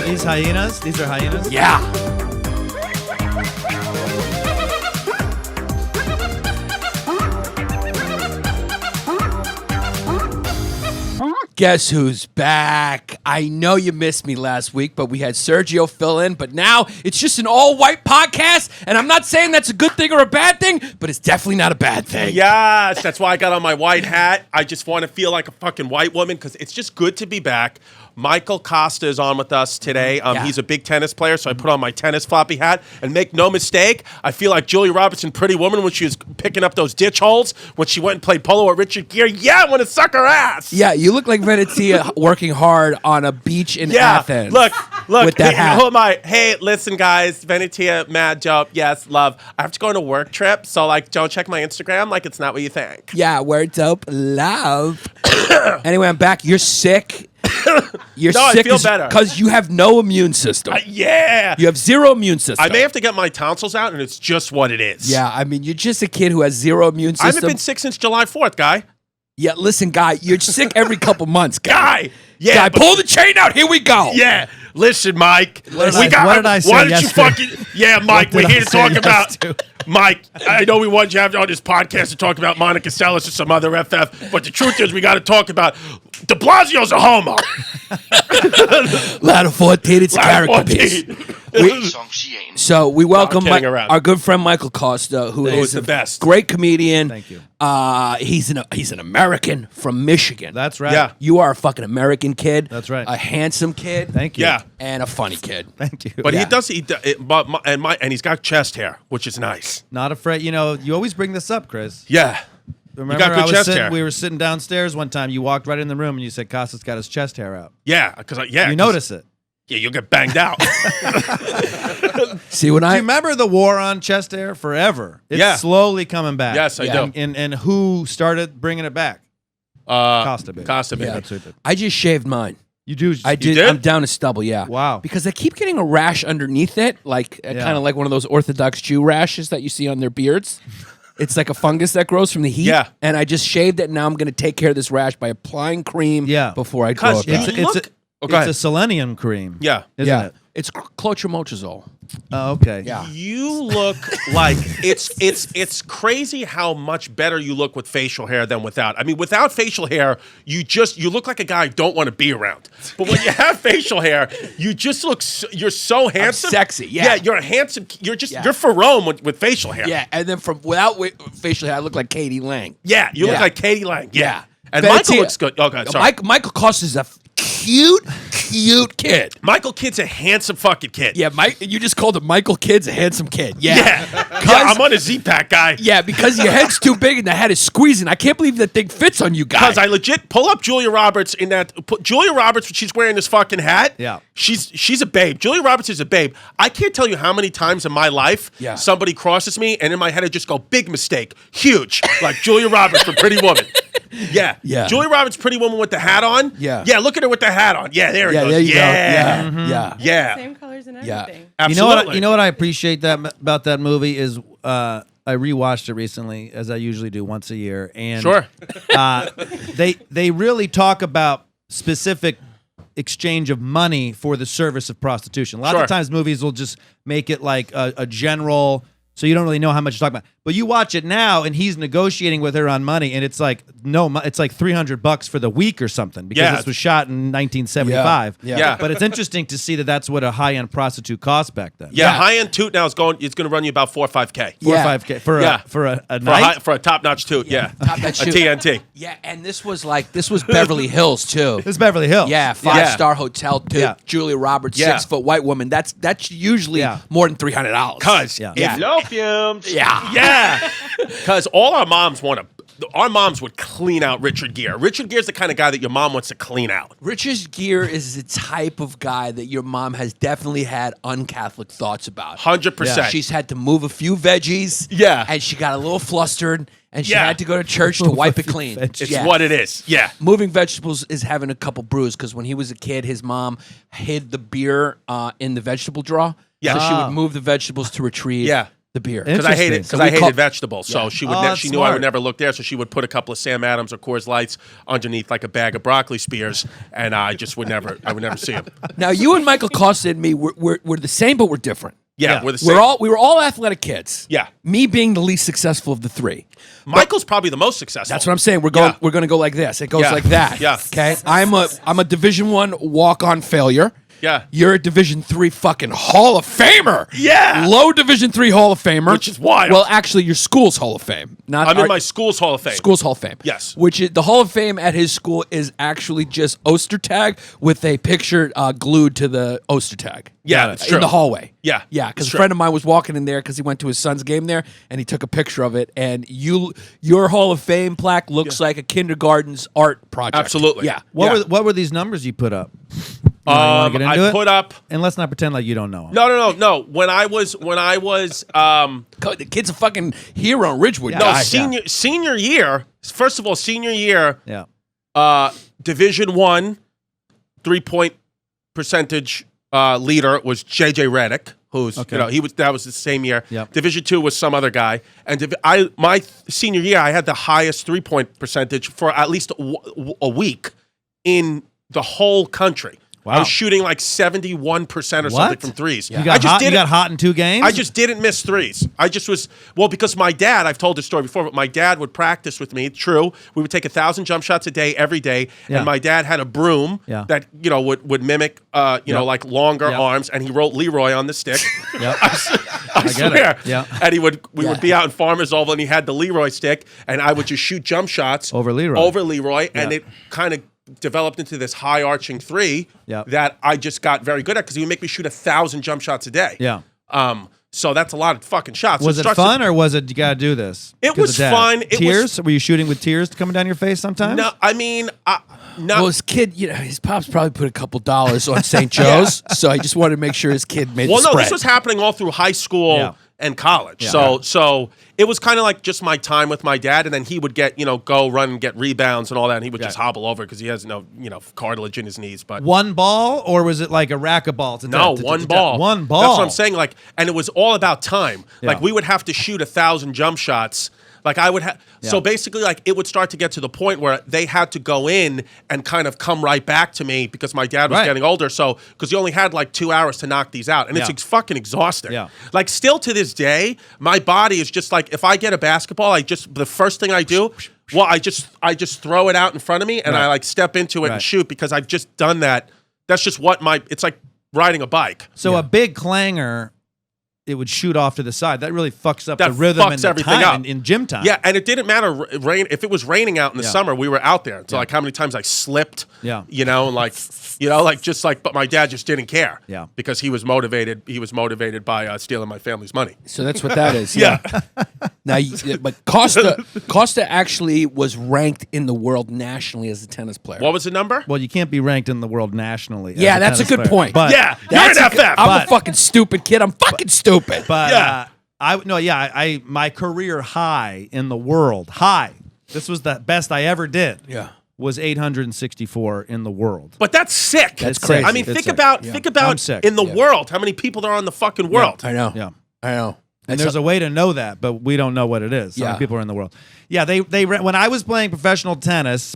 these hyenas? These are hyenas? Yeah. Guess who's back? I know you missed me last week, but we had Sergio fill in, but now it's just an all-white podcast, and I'm not saying that's a good thing or a bad thing, but it's definitely not a bad thing. Yes, that's why I got on my white hat. I just want to feel like a fucking white woman because it's just good to be back. Michael Kosta is on with us today. He's a big tennis player, so I put on my tennis floppy hat. And make no mistake, I feel like Julia Roberts in Pretty Woman when she was picking up those ditch holes when she went and played polo at Richard Gere. Yeah, I want to suck her ass. Yeah, you look like Venetia working hard on a beach in Athens. Look. With that hat. Who am I? Hey, listen, guys. Venetia, mad dope. Yes, love. I have to go on a work trip, so don't check my Instagram. It's not what you think. Yeah, we're dope. Love. Anyway, I'm back. You're sick. You're sick I feel better because you have no immune system. Yeah, you have zero immune system. I may have to get my tonsils out, and it's just what it is. Yeah, I mean, you're just a kid who has zero immune system. I haven't been sick since July 4th, guy. Yeah, listen, guy, you're sick every couple months, guy. Yeah, pull the chain out. Here we go. Yeah, listen, Mike. What did I say Why don't yesterday? you fucking? Yeah, Mike. We're here to talk about. Mike, I know we want you to have on this podcast to talk about Monica Seles or some other FF, but the truth is we got to talk about De Blasio's a homo. Ladder 14, it's a character piece. So we welcome our good friend Michael Kosta, who is the best, great comedian. Thank you. He's an American from Michigan. That's right. Yeah. You are a fucking American kid. That's right. A handsome kid. Thank you. Yeah. And a funny kid. Thank you. But and he's got chest hair, which is nice. Not afraid. You always bring this up, Chris. Yeah. Remember, you got good chest hair. We were sitting downstairs one time. You walked right in the room and you said, "Costa's got his chest hair out." Yeah, because You notice it. Yeah, you'll get banged out. See, Do you remember the war on chest hair? Forever. It's slowly coming back. Yes, I do. And who started bringing it back? Costa, baby. Costa, baby. Yeah. That's right. I just shaved mine. You do. I did. did? I'm down to stubble, yeah. Wow. Because I keep getting a rash underneath it, kind of like one of those Orthodox Jew rashes that you see on their beards. It's like a fungus that grows from the heat. Yeah. And I just shaved it, and now I'm going to take care of this rash by applying cream before I grow it back. It's a selenium cream. Yeah. Isn't it? It's clotrimazole. Oh, okay. Yeah. You look like it's crazy how much better you look with facial hair than without. I mean, without facial hair, you look like a guy I don't want to be around. But when you have facial hair, you just look. You're so handsome, sexy. Yeah. Yeah, you're handsome. You're Ferrome with facial hair. Yeah, and then without facial hair, I look like Katie Lang. Yeah, you look like Katie Lang. Yeah. And But Michael looks good. Okay, sorry. Michael Kosta is a cute kid. Michael Kidd's a handsome fucking kid. Yeah, you just called him Michael Kidd's a handsome kid. Yeah. I'm on a Z-Pack guy. Yeah, because your head's too big and the head is squeezing. I can't believe that thing fits on you guys. Because I legit pull up Julia Roberts Julia Roberts when she's wearing this fucking hat. Yeah. She's a babe. Julia Roberts is a babe. I can't tell you how many times in my life somebody crosses me and in my head I just go, big mistake. Huge. Like Julia Roberts from Pretty Woman. Yeah. Julia Roberts, Pretty Woman with the hat on. Yeah. Yeah, look at her with the hat on. Yeah, there it goes. There you go. Yeah. Yeah. Same colors and everything. Absolutely. You know what I appreciate about that movie is I rewatched it recently, as I usually do once a year, and Sure. They really talk about specific exchange of money for the service of prostitution. A lot of times movies will just make it like a general, so you don't really know how much you're talking about. But you watch it now, and he's negotiating with her on money, and it's like it's like $300 for the week or something because this was shot in 1975. Yeah. But it's interesting to see that that's what a high-end prostitute cost back then. Yeah, high-end toot now it's going to run you about $4 or $5K. 4 or 5K for a night. For a top-notch toot. Yeah. Top-notch a toot. TNT. Yeah, and this was Beverly Hills too. This is Beverly Hills. Yeah, 5-star hotel too. Yeah. Julia Roberts, Yeah. 6-foot white woman. That's usually more than $300. Cause No fumes. Yeah. Because all our moms would clean out Richard Gere. Richard Gere's the kind of guy that your mom wants to clean out. Richard Gere is the type of guy that your mom has definitely had un-Catholic thoughts about. 100%. She's had to move a few veggies. Yeah. And she got a little flustered, and she had to go to church to wipe it clean. It's what it is. Yeah. Moving vegetables is having a couple brews because when he was a kid, his mom hid the beer in the vegetable drawer. Yeah. So she would move the vegetables to retrieve The beer. Because I hated Interesting. hated vegetables, so she would. Oh, She knew I smart. would never look there, so she would put a couple of Sam Adams or Coors Lights underneath like a bag of broccoli spears, and I just would never. I would never see them. Now you and Michael Kosta and me, we're the same, but we're different. Yeah, we're the same. We were all athletic kids. Yeah. Me being the least successful of the three. Michael's probably the most successful. That's what I'm saying. We're going to go like this. It goes Yeah. like that. Yeah. Okay. I'm a Division I walk-on failure. Yeah. You're a Division III fucking Hall of Famer. Yeah. Low Division III Hall of Famer. Which is wild. Well, actually, your school's Hall of Fame. Not I'm our- in my school's Hall of Fame. School's Hall of Fame. Yes. Which is the Hall of Fame at his school is actually just Ostertag with a picture glued to the Ostertag. Yeah, it's true. In the hallway. Yeah, Yeah, because it's a true. friend of mine was walking in there because he went to his son's game there and he took a picture of it. And your Hall of Fame plaque looks like a kindergarten's art project. Absolutely. Yeah. What were these numbers you put up? You wanna get into I it? put up. And let's not pretend like you don't know 'em. No. When I was The kid's a fucking hero in Ridgewood. Yeah. guy. senior year. First of all, senior year. Yeah. Division I 3-point percentage leader was JJ Redick, who's Okay. that was the same year. Yep. Division II was some other guy, and my senior year I had the highest 3-point percentage for at least a week in the whole country. I was shooting like 71% or something from threes. You got hot. You got hot in 2 games. I just didn't miss threes. I just was because my dad. I've told this story before, but my dad would practice with me. True, we would take 1,000 jump shots a day every day, Yeah. and my dad had a broom Yeah. that would mimic like longer arms, and he wrote Leroy on the stick. Yep. I get it. swear. Yeah. And we would be out in Farmers Oval, and he had the Leroy stick, and I would just shoot jump shots Over Leroy. and Yeah. it kind of developed into this high arching three Yep. that I just got very good at because he would make me shoot 1,000 jump shots a day. Yeah. So that's a lot of fucking shots. Was So it starts to- fun or was it you got to do this? It 'Cause was of Dad? fun. It was- Tears? Were you shooting with tears coming down your face sometimes? No, I mean, no. Well, his kid, his pops probably put a couple dollars on St. Joe's, so I just wanted to make sure his kid made Well, the no, spread. this was happening all through high school Yeah. and college. Yeah. So it was kind of like just my time with my dad, and then he would get go run and get rebounds and all that, and he would just hobble over because he has no cartilage in his knees. But One ball or was it like a rack of balls? no, one ball. One ball. That's what I'm saying. Like, and it was all about time. Yeah. Like we would have to shoot 1,000 jump shots. Like I would have. So basically, like it would start to get to the point where they had to go in and kind of come right back to me because my dad was Right. getting older. So because he only had like 2 hours to knock these out, and Yeah. it's fucking exhausting. Yeah. Like still to this day, my body is just like if I get a basketball, the first thing I do. Well, I just throw it out in front of me and I like step into it and Right. shoot because I've just done that. That's just what it's like riding a bike. So a big clanger, it would shoot off to the side. That really fucks up That the rhythm fucks and the everything time up. in gym time. Yeah, and it didn't matter rain. If it was raining out in the summer, we were out there. So like how many times I slipped. Yeah. But my dad just didn't care. Yeah. Because he was motivated. He was motivated by stealing my family's money. So that's what that is. Yeah. Now, but Costa actually was ranked in the world nationally as a tennis player. What was the number? Well, you can't be ranked in the world nationally. Yeah, as that's a tennis good player. point. But, Yeah, That's you're an FF. I'm But- a fucking stupid kid. I'm fucking stupid. But Yeah. I my career high in the world, this was the best I ever did. Yeah. Was 864 in the world. But that's sick. That's crazy. I mean, It's think sick. about I'm sick. in the world how many people there are in the fucking world. I know. Yeah. I know. And there's a way to know that, but we don't know what it is. How many people are in the world? Yeah, they when I was playing professional tennis,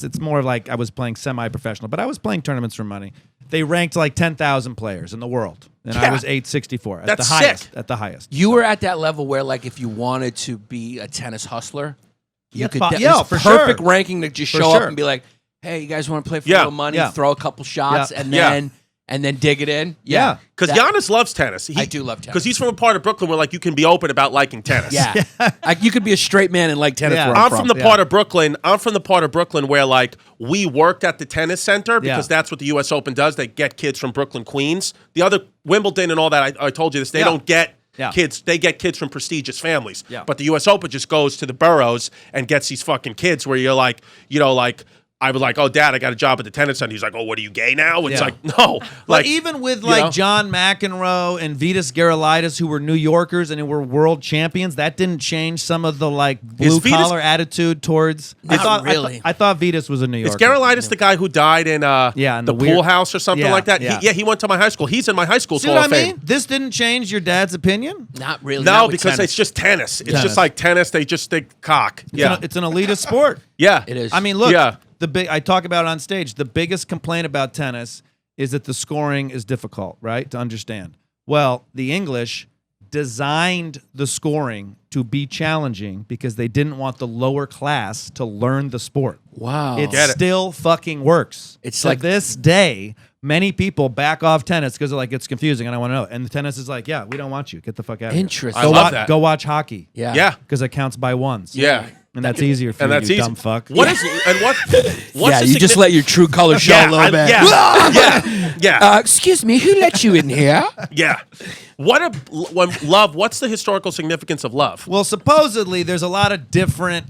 it's more like I was playing semi-professional, but I was playing tournaments for money. They ranked like 10,000 players in the world, and I Yeah. was 864 at That's the highest. sick. At the highest. You were at that level where, like, if you wanted to be a tennis hustler, you could. Yeah, it's for perfect sure. ranking to just For show sure. up and be like, "Hey, you guys want to play for Yeah. a little money? Yeah. Throw a couple shots, Yeah. and then dig it in." Yeah. Because That- Yannis loves tennis. I do love tennis. Because he's from a part of Brooklyn where like you can be open about liking tennis. Yeah, like you could be a straight man and like tennis. Yeah. Where I'm from the Yeah. part of Brooklyn. I'm from the part of Brooklyn where like we worked at the tennis center because Yeah. that's what the U.S. Open does. They get kids from Brooklyn, Queens. The other Wimbledon and all that. I told you this. They Yeah. don't get Yeah. kids. They get kids from prestigious families. Yeah. But the U.S. Open just goes to the boroughs and gets these fucking kids where you're like, I was like, oh, Dad, I got a job at the tennis center. He's like, oh, what are you, gay now? It's Yeah. like, no. Like, even with John McEnroe and Vitas Gerulaitis, who were New Yorkers and who were world champions, that didn't change some of the like blue collar attitude towards. I thought Vitas was a New Yorker. Is Gerulaitis the guy who died in in the pool house or something like that? Yeah. He went to my high school. He's in my high school. See what I mean? This didn't change your dad's opinion? Not really. No, because it's just tennis. It's just like tennis. They just think cock. It's an elitist sport. Yeah, it is. I mean, look. I talk about it on stage. The biggest complaint about tennis is that the scoring is difficult, right, to understand. Well, the English designed the scoring to be challenging because they didn't want the lower class to learn the sport. Wow. It still fucking works. It's to like this day, many people back off tennis because they're like, it's confusing and I want to know. And the tennis is like, yeah, we don't want you. Get the fuck out of here. Interesting. I love that. Go watch hockey. Yeah. Because it counts by ones. Yeah. And that's easier for you, dumb fuck. What's you just let your true color show a little bit. Yeah. Excuse me, who let you in here? Yeah. What's the historical significance of love? Well, supposedly there's a lot of different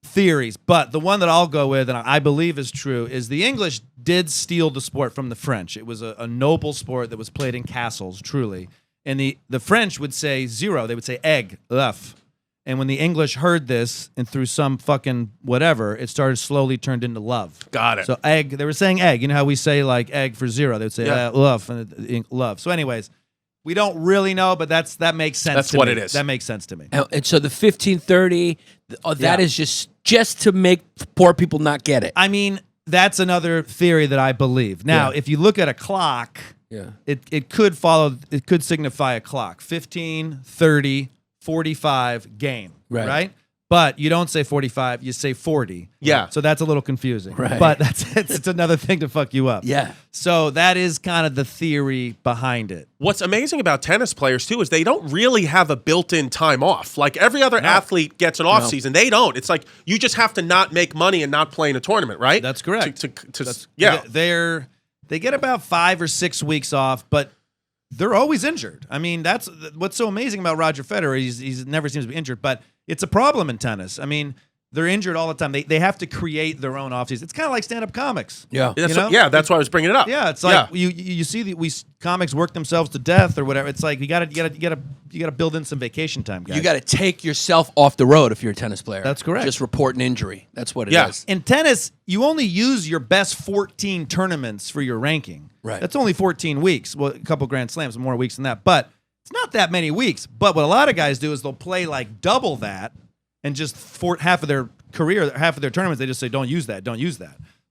theories, but the one that I'll go with, and I believe is true, is the English did steal the sport from the French. It was a noble sport that was played in castles, truly. And the French would say zero. They would say egg, œuf. And when the English heard this, and through some fucking whatever, it started slowly turned into love. Got it. So egg, they were saying egg. You know how we say like egg for zero? They would say love and love. So anyways, we don't really know, but that makes sense. That's to what me. it is. That makes sense to me. And so the 1530, that is just to make poor people not get it. I mean, that's another theory that I believe. Now, if you look at a clock, it could follow. It could signify a clock. 15, 30. 45 game, right? But you don't say 45, you say 40. Yeah. So that's a little confusing. Right. But it's another thing to fuck you up. Yeah. So that is kind of the theory behind it. What's amazing about tennis players, too, is they don't really have a built-in time off. Like every other athlete gets an off season. They don't. It's like you just have to not make money and not play in a tournament, right? That's correct. They get about 5 or 6 weeks off, but they're always injured. I mean, that's what's so amazing about Roger Federer. He's never seems to be injured, but it's a problem in tennis. I mean, they're injured all the time. They have to create their own offseason. It's kind of like stand-up comics. Yeah. That's why I was bringing it up. Yeah, it's like you see comics work themselves to death or whatever. It's like you gotta build in some vacation time, guys. You got to take yourself off the road if you're a tennis player. That's correct. Just report an injury. That's what it is. In tennis, you only use your best 14 tournaments for your ranking. Right. That's only 14 weeks. Well, a couple Grand Slams, more weeks than that. But it's not that many weeks. But what a lot of guys do is they'll play like double that and just for half of their career, half of their tournaments, they just say, don't use that.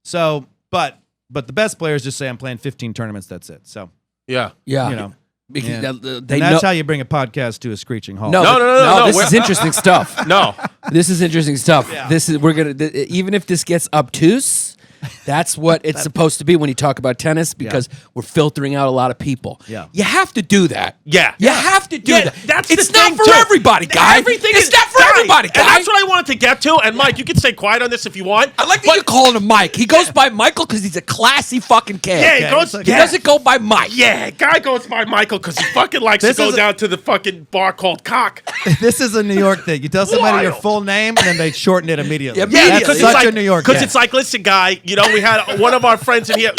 So, but the best players just say, I'm playing 15 tournaments, that's it. So, yeah. You know. Because that's how you bring a podcast to a screeching halt. No. This is interesting stuff. No. This is interesting stuff. Yeah. Even if this gets obtuse, that's what it's supposed to be when you talk about tennis, because we're filtering out a lot of people. Yeah. You have to do that. Yeah. You have to do that. It's the not thing, for too. everybody, guy. It's not for everybody, guy. And that's what I wanted to get to. And Mike, you can stay quiet on this if you want. I like that you're calling him Mike. He goes by Michael because he's a classy fucking kid. Yeah, he doesn't go by Mike. Yeah, guy goes by Michael because he fucking likes to go down to the fucking bar called Cock. This is a New York thing. You tell somebody your full name and then they shorten it immediately. That's such a New York thing. Because it's like, listen, guy, we had one of our friends in here,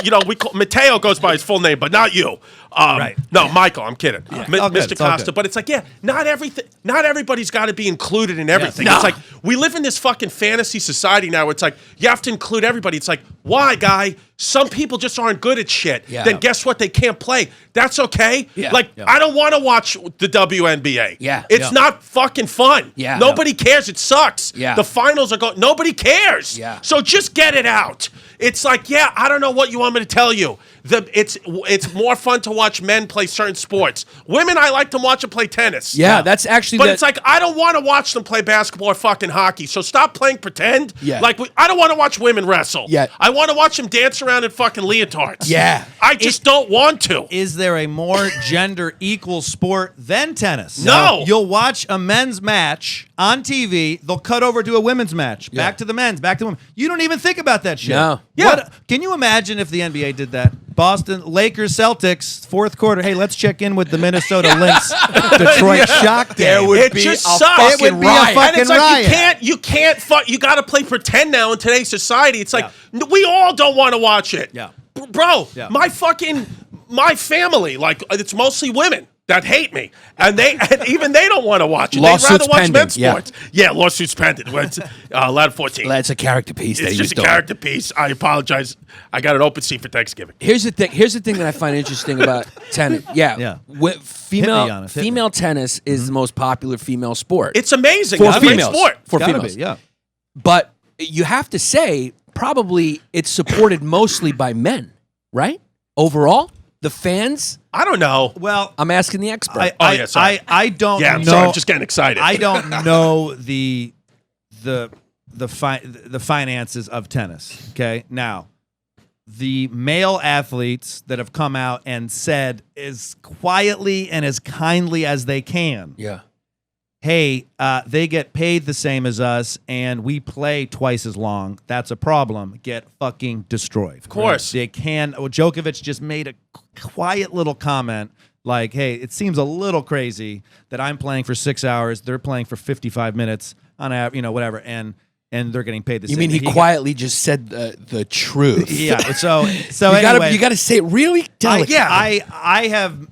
Mateo goes by his full name, but not you. Right. No, Michael, I'm kidding. Mr. Kosta. Good. But it's like, not everybody's got to be included in everything. Yes. It's like, we live in this fucking fantasy society now where it's like, you have to include everybody. It's like, why, guy? Some people just aren't good at shit. Yeah. Then guess what? They can't play. That's okay. Yeah. I don't want to watch the WNBA. Yeah. It's not fucking fun. Yeah. Nobody cares. It sucks. Yeah. The finals are going. Nobody cares. Yeah. So just get it out. It's like, I don't know what you want me to tell you. It's more fun to watch men play certain sports. Women, I like to watch them play tennis. Yeah, that's actually. But it's like, I don't want to watch them play basketball or fucking hockey. So stop playing pretend. Yeah. I don't want to watch women wrestle. Yeah. I want to watch them dance around in fucking leotards. Yeah. I just don't want to. Is there a more gender equal sport than tennis? No. You'll watch a men's match on TV. They'll cut over to a women's match. Back to the men's. Back to women. You don't even think about that shit. No. Yeah. Can you imagine if the NBA did that? Boston Lakers Celtics fourth quarter. Hey, let's check in with the Minnesota Lynx Detroit Shock game. It just sucks. It would be a And fucking it's like riot. you can't you got to play pretend now in today's society. It's like we all don't want to watch it. Yeah. Bro, Yeah. my family, like it's mostly women that hate me, and even they don't want to watch it. They'd Lawsuits rather watch pending, men's sports. Yeah, lawsuits pending. Well, it's, Lad 14. That's a character piece. It's just a character piece. I apologize. I got an open seat for Thanksgiving. Here's the thing that I find interesting about tennis. Yeah. Female tennis is the most popular female sport. It's amazing. For It's a great females. sport. For Gotta females. be, yeah. But you have to say, probably it's supported mostly by men, right? Overall, the fans. I don't know. Well, I'm asking the expert. I don't know. Yeah, I'm sorry. I'm just getting excited. I don't know the finances of tennis. Okay, now the male athletes that have come out and said as quietly and as kindly as they can, yeah. hey, they get paid the same as us, and we play twice as long. That's a problem. Get fucking destroyed. Of course. They can. Djokovic just made a quiet little comment like, hey, it seems a little crazy that I'm playing for 6 hours, they're playing for 55 minutes on whatever, and they're getting paid the same. You mean he quietly just said the truth? Yeah. So you got to say it really delicately. I have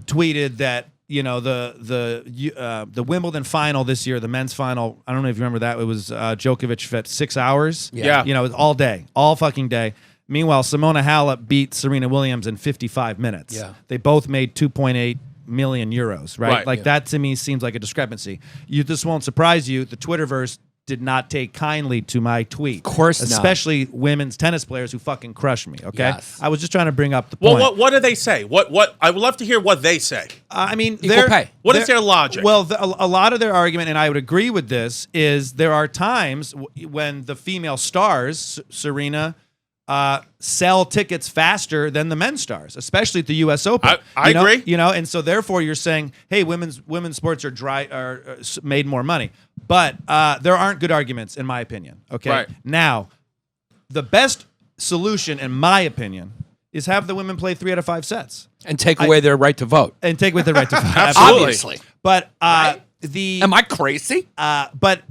tweeted that the Wimbledon final this year, the men's final. I don't know if you remember that. It was Djokovic for 6 hours. Yeah. It was all day, all fucking day. Meanwhile, Simona Halep beat Serena Williams in 55 minutes. Yeah. They both made 2.8 million euros, right? Right. That to me seems like a discrepancy. This won't surprise you. The Twitterverse did not take kindly to my tweet. Of course not. Especially women's tennis players who fucking crush me, okay? Yes. I was just trying to bring up the point. Well, what do they say? What I would love to hear what they say. I mean, Equal pay. What is their logic? Well, a lot of their argument, and I would agree with this, is there are times when the female stars, Serena, sell tickets faster than the men's stars, especially at the U.S. Open. I agree. And so therefore you're saying, hey, women's sports are made more money, but there aren't good arguments in my opinion. Okay, Right. Now, the best solution, in my opinion, is have the women play 3 out of 5 sets And take away their right to vote. and take with the right to vote. Absolutely. Obviously. But Am I crazy? but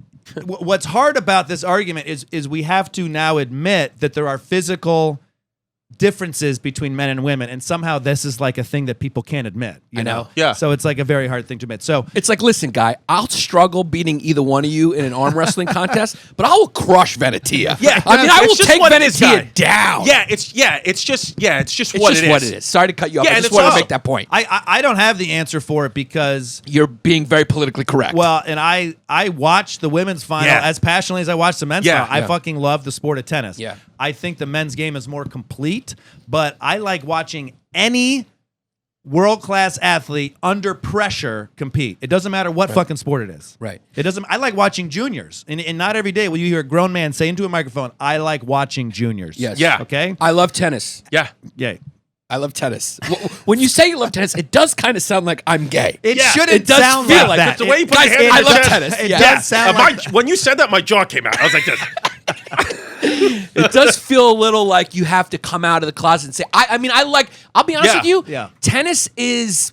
what's hard about this argument is we have to now admit that there are physical differences between men and women, and somehow this is like a thing that people can't admit. You I know. know? Yeah. So it's like a very hard thing to admit. So It's like, listen, guy, I'll struggle beating either one of you in an arm wrestling contest, but I will crush Venetia. Yeah, I mean, I it's will just take what it is, Venetia guy. down. It's just It's what just it is. what it is. Sorry to cut you off. Yeah, I and just it's want to also- make that point. I don't have the answer for it because You're being very politically correct. well, and I watched the women's final Yeah. as passionately as I watched the men's Yeah. final. I Yeah. fucking love the sport of tennis. Yeah. I think the men's game is more complete, but I like watching any world-class athlete under pressure compete. It doesn't matter what fucking sport it is. Right. It doesn't. I like watching juniors, and not every day will you hear a grown man say into a microphone, "I like watching juniors." Yes. Yeah. Okay. I love tennis. Yeah. Yay. I love tennis. When you say you love tennis, it does kind of sound like I'm gay. It Yeah. shouldn't It does sound feel like like that. the way you put Guys, your hand I in your love chest. tennis. It Yeah. does sound like When you said that, my jaw came out. I was like this. It does feel a little like you have to come out of the closet and say, I'll be honest Yeah. with you, Yeah. tennis is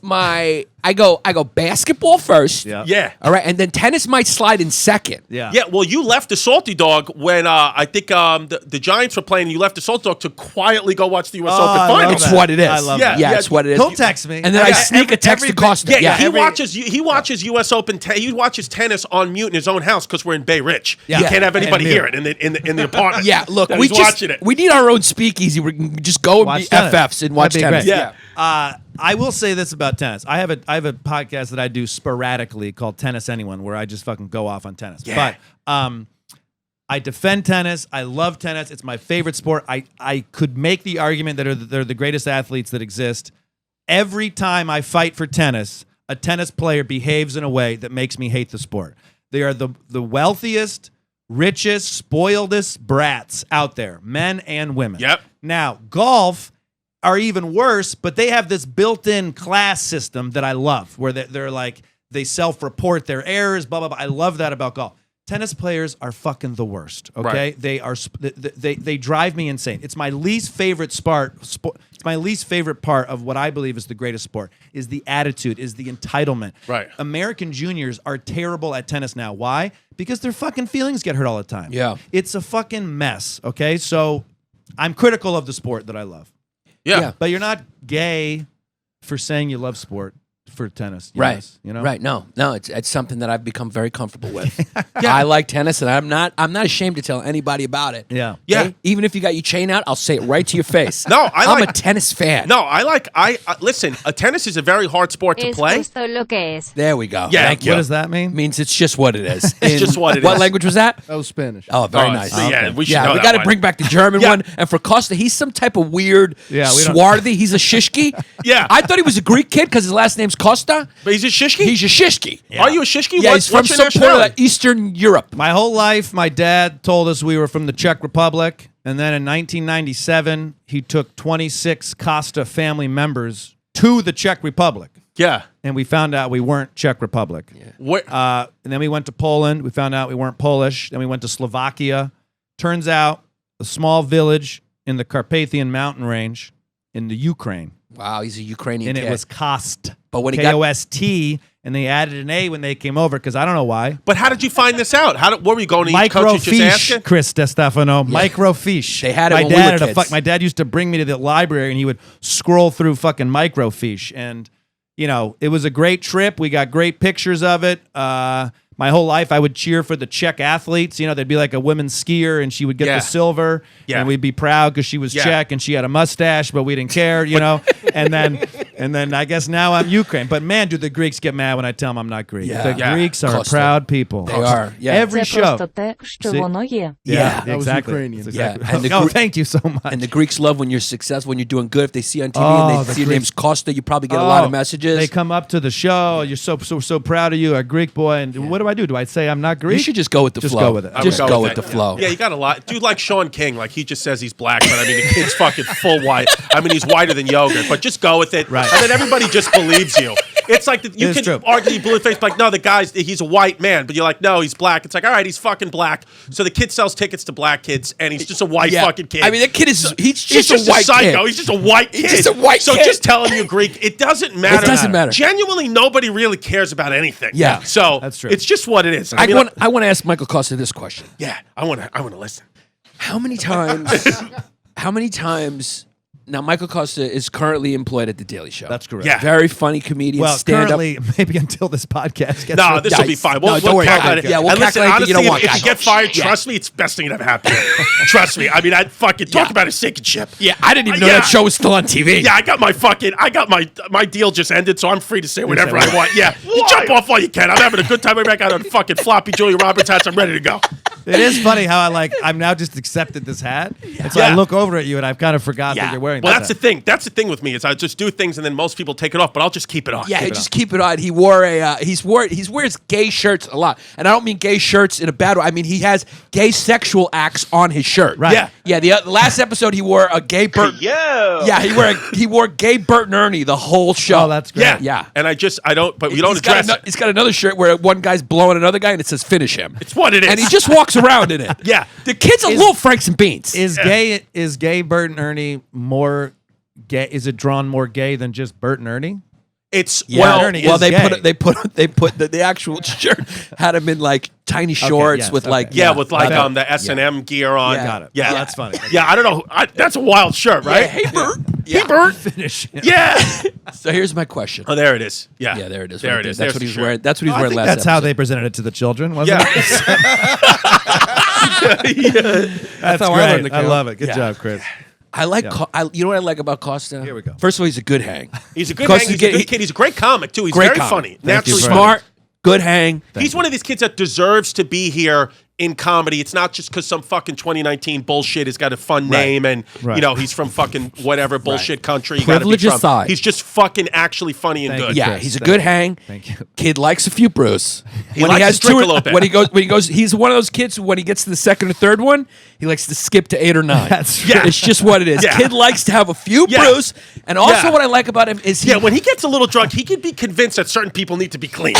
I go basketball first. Yeah. Yeah. All right, and then tennis might slide in second. Yeah. Yeah, well, you left the Salty Dog when I think the Giants were playing. You left the Salty Dog to quietly go watch the U.S. I Open love Finals. It's that. what it is. I love that. Yeah, Yeah, it's what it is. He'll text me. And then I Yeah, sneak a text to Costa. Yeah, he every- watches U.S. Open. He watches tennis on mute in his own house because we're in Bay Ridge. Yeah. He can't have anybody And hear it in the apartment. Yeah, look, that we he's just watching it. we need our own speakeasy. We can just go and Watch be tennis. FFs and watch That'd be tennis. great. Yeah. I will say this about tennis. I have a podcast that I do sporadically called Tennis Anyone, where I just fucking go off on tennis. Yeah. But I defend tennis. I love tennis. It's my favorite sport. I could make the argument that they're the greatest athletes that exist. Every time I fight for tennis, a tennis player behaves in a way that makes me hate the sport. They are the wealthiest, richest, spoiledest brats out there, men and women. Yep. Now, golf are even worse, but they have this built-in class system that I love, where they're like, they self-report their errors, blah, blah, blah. I love that about golf. Tennis players are fucking the worst. Okay, Right. they are. They drive me insane. It's my least favorite sport. It's my least favorite part of what I believe is the greatest sport. Is the attitude. Is the entitlement. Right. American juniors are terrible at tennis now. Why? Because their fucking feelings get hurt all the time. Yeah. It's a fucking mess. Okay, so I'm critical of the sport that I love. Yeah. But you're not gay for saying you love sport. For tennis, Right. yes, you know, Right. No, it's something that I've become very comfortable with. I like tennis, and I'm not ashamed to tell anybody about it. Yeah. Yeah. Okay? Even if you got your chain out, I'll say it right to your face. No, I'm a tennis fan. No, listen, tennis is a very hard sport to Es play. justo lo que es. There we go. Yeah. Thank you. What does that mean? Means it's just what it is. It's just what it What is. language was that? That was Spanish. Oh, very Oh, nice. so yeah, we should know we that got to one. bring back the German Yeah. one. And for Kosta, he's some type of weird Yeah, we don't- swarthy. He's a shishki. Yeah. I thought he was a Greek kid because his last name's Kosta. But he's a shishki? He's a shishki. Are you a shishki? Yeah, he's from what's your some part of nationality? Eastern Europe. My whole life, my dad told us we were from the Czech Republic, and then in 1997, he took 26 Kosta family members to the Czech Republic, Yeah. and we found out we weren't Czech Republic. Where, And then we went to Poland. We found out we weren't Polish. Then we went to Slovakia. Turns out a small village in the Carpathian mountain range in the Ukraine, Wow, he's a Ukrainian and kid. it was Kost, But when he got- Kost, and they added an A when they came over because I don't know why. but how did you find this out? Where were you going to each country just asking? Microfiche, Chris Distefano. Microfiche. They had it my when we dad were had kids. my dad used to bring me to the library and he would scroll through fucking microfiche. And, you know, it was a great trip. We got great pictures of it. My whole life I would cheer for the Czech athletes. You know, there'd be like a women's skier and she would get Yeah. the silver. Yeah. And we'd be proud because she was Yeah. Czech and she had a mustache, but we didn't care, you know. and then I guess now I'm Ukraine. But man, do the Greeks get mad when I tell them I'm not Greek. Yeah. The Yeah. Greeks are Costa. a proud people. They are. Yeah. Every Це show. просто те, що See? воно є. Yeah. That was exactly. Ukrainian. That's Yeah, exactly. and the No, Gre- thank you so much. And the Greeks love when you're successful, when you're doing good. If they see you on TV Oh, and they the see your Greeks- name's Kosta, you probably get a lot of messages. They come up to the show. You're so proud of you, a Greek boy. And what do? Do I say I'm not Greek? You should just go with the Just flow. go with it. Just I would go with with it. the flow. Yeah, you got a lot. Dude like Sean King, like he just says he's black, but I mean the kid's fucking full white. I mean he's whiter than yogurt, but just go with it. Right. And then everybody just believes you. It's like you It is can true. argue you blue face, like no, he's a white man, but you're like no, he's black. It's like all right, he's fucking black. So the kid sells tickets to black kids, and he's just a white Yeah. fucking kid. I mean, that kid is, he's He's just a white psycho. kid. He's just a white kid. He's just a white so kid. just telling you Greek, it doesn't matter. It doesn't matter. Genuinely, nobody really cares about anything. Yeah. So That's true. It's just what it is. I mean, want to ask Michael Kosta this question. yeah, I want to listen. How many times, now Michael Kosta is currently employed at The Daily Show. That's correct. Yeah. Very funny comedian, Well, stand-up. currently, maybe until this podcast gets. No, this will be fine. We'll don't worry about calculate it. it. Yeah, we'll and listen, calculate that you honestly, don't want if you guys. get fired, Yeah. trust me, it's the best thing that ever happened. Trust me. I mean, I'd fucking talk about a sinking ship. Yeah, I didn't even know Yeah. that show was still on TV. Yeah, I got my deal just ended, so I'm free to say whatever I want. Yeah, you jump off while you can. I'm having a good time. I'm back out on fucking floppy Julia Roberts hats. I'm ready to go. It is funny how I'm now just accepted this hat. And so I Yeah. look over at you and I've kind of forgot that you're wearing Well, this that's the hat. thing. That's the thing with me is I just do things and then most people take it off, but I'll just keep it on. Yeah, just keep it on. He wore he wears gay shirts a lot, and I don't mean gay shirts in a bad way. I mean he has gay sexual acts on his shirt. Right. Yeah. The last episode he wore a gay Bert. Yeah, he wore gay Bert and Ernie the whole show. Oh, that's great. Yeah. Yeah. And we don't address it. He's got another shirt where one guy's blowing another guy and it says "finish him." It's what it is. And he just walks around in it. Yeah. The kid's a little Franks and Beans. Is gay Bert and Ernie more gay? Is it drawn more gay than just Bert and Ernie? It's Ernie is they gay. put the actual shirt had him in like tiny shorts yes, with okay. like with like Okay. the S&M gear on. Yeah. Got it. Yeah. Oh, that's funny. Yeah, I don't know. That's a wild shirt, right? Hey Bert. Hey, Bert. Finish him. Yeah. So here's my question. Oh, there it is. Yeah. Yeah, there it is. There right it is. That's There's what the he was shirt. wearing. That's what he was I wearing think last that's how episode. they presented it to the children, wasn't Yeah. it? That's how I great. learned to I count. love it. Good Yeah. job, Chris. I like. Yeah. You know what I like about Kosta? Here we go. First of all, he's a good hang. He's a good Costa's hang. He's a gay- good kid. He's a great comic, too. He's Great very comic. funny. Thank you Naturally very funny. Smart. Good hang. He's one of these kids that deserves to be here in comedy. It's not just because some fucking 2019 bullshit has got a fun name and, Right. he's from fucking whatever bullshit country. You gotta be Privilege from. aside. He's just fucking actually funny and Thank good. you. Yeah, Chris, he's a thank good you. hang. Thank you. Kid likes a few brews. He likes to drink a little bit. When he goes, he's one of those kids who, when he gets to the second or third one, he likes to skip to 8 or 9. That's right. It's just what it is. Yeah. Kid likes to have a few Yeah. brews, and also Yeah. what I like about him is Yeah, when he gets a little drunk, he can be convinced that certain people need to be cleaned.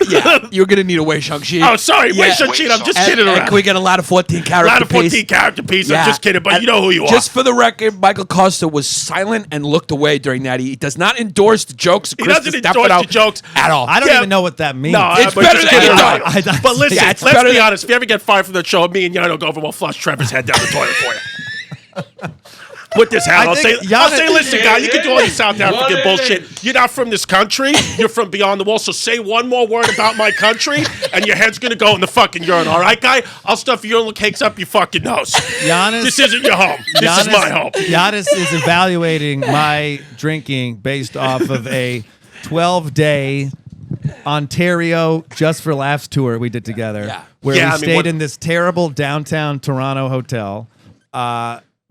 Yeah, you're gonna need a Wei Shang sheet. Oh, sorry, Wei Shang sheet. I'm just kidding And around. can we get a lot of 14 character A lot of 14 piece? character piece. Yeah. I'm just kidding, but And you know who you are. Just for the record, Michael Kosta was silent and looked away during that. He does not endorse the jokes. He doesn't endorse the jokes at all. I don't even know what that means. No, It's but better just than kidding you around. thought. But listen, Yeah, it's let's better be than- honest. If you ever get fired from the show, me and Yanni will go over. We'll flush Trevor's head down the toilet for you. With this hat, I'll say, listen, guy, you can do all your South African bullshit. You're not from this country. You're from beyond the wall. So say one more word about my country, and your head's gonna go in the fucking urine. All right, guy? I'll stuff urinal cakes up your fucking nose. Giannis, This isn't your home. This is my home. Giannis is evaluating my drinking based off of a 12-day Ontario Just for Laughs tour we did together, where we stayed in this terrible downtown Toronto hotel.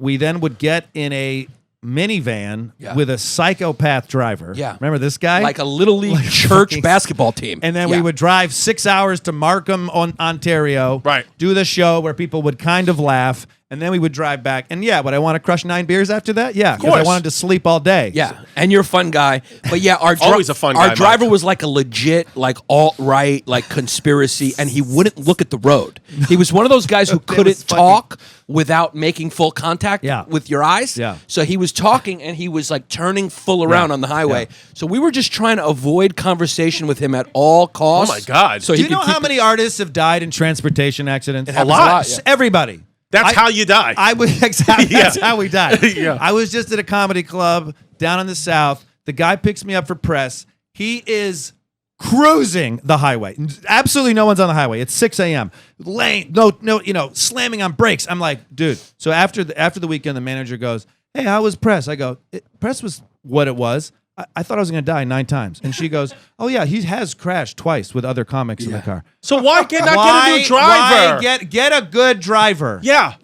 We then would get in a minivan with a psychopath driver. Yeah. Remember this guy? Like a little league church basketball team. And then we would drive 6 hours to Markham, Ontario. Right. Do the show where people would kind of laugh. And then we would drive back. And would I want to crush 9 beers after that? Yeah. Because I wanted to sleep all day. Yeah, and you're a fun guy. But yeah, Always a fun guy, Our driver Mike. was like a legit, like alt-right, like conspiracy, and he wouldn't look at the road. He was one of those guys who couldn't talk without making full contact with your eyes. Yeah. So he was talking, and he was like turning full around on the highway. So we were just trying to avoid conversation with him at all costs. Oh, my God. So Do he you know could how many artists have died in transportation accidents? happens a lot, yeah. Everybody. That's how you die. I would exactly. That's Yeah. how we died. Yeah. I was just at a comedy club down in the South. The guy picks me up for press. He is cruising the highway. Absolutely no one's on the highway. It's 6 a.m. Lane, no, slamming on brakes. I'm like, dude. So after the weekend, the manager goes, "Hey, how was press?" I go, "Press was what it was. I thought I was going to die 9 times." And she goes, "Oh yeah, he has crashed twice with other comics in the car." So why not get a new driver? Why get a good driver? Yeah.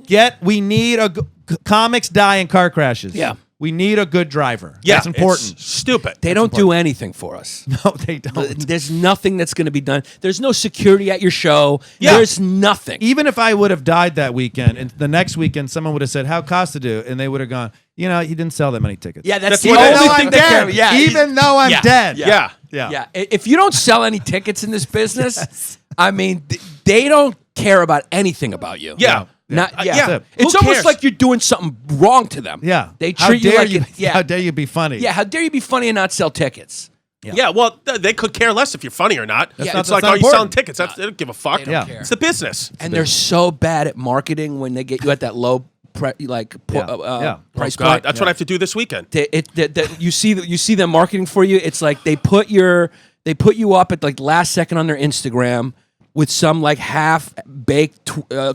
We need comics die in car crashes. Yeah. We need a good driver. Yeah, That's important. It's stupid. They don't do anything for us. No, they don't. There's nothing that's going to be done. There's no security at your show. Yeah. There's nothing. Even if I would have died that weekend, and the next weekend someone would have said, "How'd Costa do?" And they would have gone, "He didn't sell that many tickets." Yeah, that's the what it only is. thing that dead. can. Yeah, Even though I'm dead. Yeah. Yeah. If you don't sell any tickets in this business, I mean, they don't care about anything about you. Yeah. Not, Yeah. yeah. That's it. It's Who almost cares? like you're doing something wrong to them. Yeah. They How treat you dare like How dare you be funny? Yeah, how dare you be funny and not sell tickets? Yeah, well, they could care less if you're funny or not. Yeah, It's that's like, not are you selling important. tickets? They don't give a fuck. They don't care. It's the business. And they're so bad at marketing when they get you at that low price Oh, point. God, that's what I have to do this weekend. You see them marketing for you. It's like they put you up at like last second on their Instagram with some like half-baked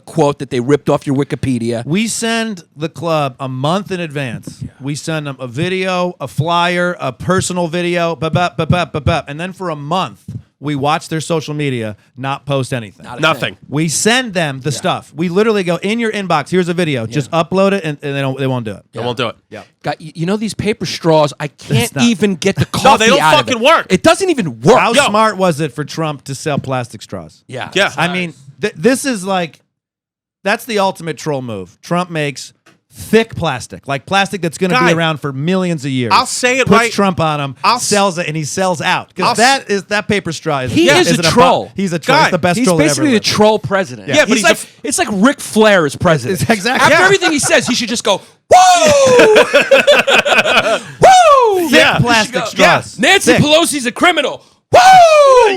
quote that they ripped off your Wikipedia. We send the club a month in advance. Yeah. We send them a video, a flyer, a personal video, and then for a month we watch their social media, not post anything. Nothing. We send them the stuff. We literally go, in your inbox, here's a video. Just upload it, and they won't do it. They won't do it. Yeah. You know these paper straws? I can't not- even get the coffee No, they don't out of fucking it. work. It doesn't even work. How smart was it for Trump to sell plastic straws? Yeah. Yeah. I mean, this is like, that's the ultimate troll move. Trump makes thick plastic, like plastic that's going to be around for millions of years. I'll say it puts right. Trump on him, sells it, and he sells out. Because that paper straw is He is a troll. He's a troll. Guy, He's the best He's troll that ever basically the lived. troll president. Yeah, but he's like it's like Ric Flair is president. It's exactly. After Yeah. everything he says, he should just go, woo! Woo! Thick Yeah. plastic straws. Nancy Thick. Pelosi's a criminal. Woo!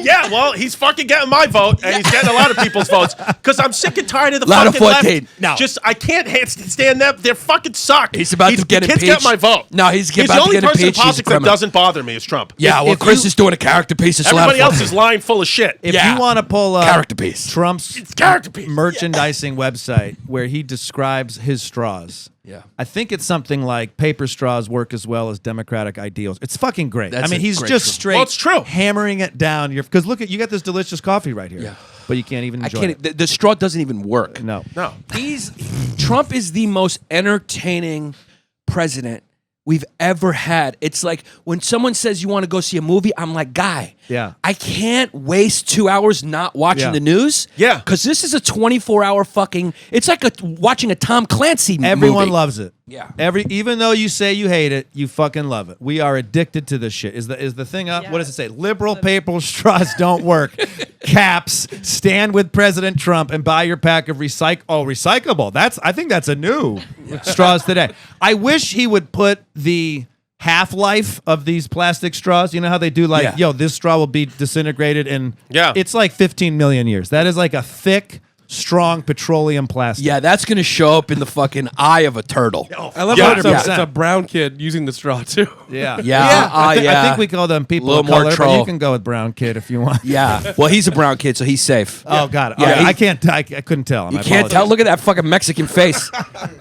Yeah, well, he's fucking getting my vote, and he's getting a lot of people's votes because I'm sick and tired of the Lot of fucking 14. left. No. Just I can't stand them. They're fucking suck. He's about to get he can't impeached. get my vote. No, he's the about to only get person in impeached. He's a politics that criminal. doesn't bother me is Trump. Yeah, well, If Chris you- is doing a character piece. It's Everybody a lot of else fun. is lying full of shit. If Yeah. you want to pull up Character piece. Trump's character piece. merchandising website where he describes his straws. Yeah. I think it's something like paper straws work as well as democratic ideals. It's fucking great. That's I mean, a he's great just truth. straight Well, it's true. hammering it down. Because look, you got this delicious coffee right here. Yeah. But you can't even I enjoy can't. it. The straw doesn't even work. No. No. Trump is the most entertaining president we've ever had. It's like when someone says you want to go see a movie, I'm like, guy, Yeah. I can't waste 2 hours not watching Yeah. the news. Yeah. Because this is a 24-hour fucking, it's like watching a Tom Clancy Everyone movie. loves it. Yeah. Even though you say you hate it, you fucking love it. We are addicted to this shit. Is the thing up? What does it say? Liberal paper straws don't work. Caps. Stand with President Trump and buy your pack of recyclable. I think that's a new straws today. I wish he would put the half-life of these plastic straws. You know how they do this straw will be disintegrated in it's like 15 million years. That is like a thick, strong petroleum plastic. Yeah, that's going to show up in the fucking eye of a turtle. I love how it's a brown kid using the straw, too. Yeah. I think we call them people Little of color, more but troll. you can go with brown kid if you want. Yeah. Well, he's a brown kid, so he's safe. Oh, got it. Yeah, Okay, I couldn't tell him. You can't tell. Look at that fucking Mexican face.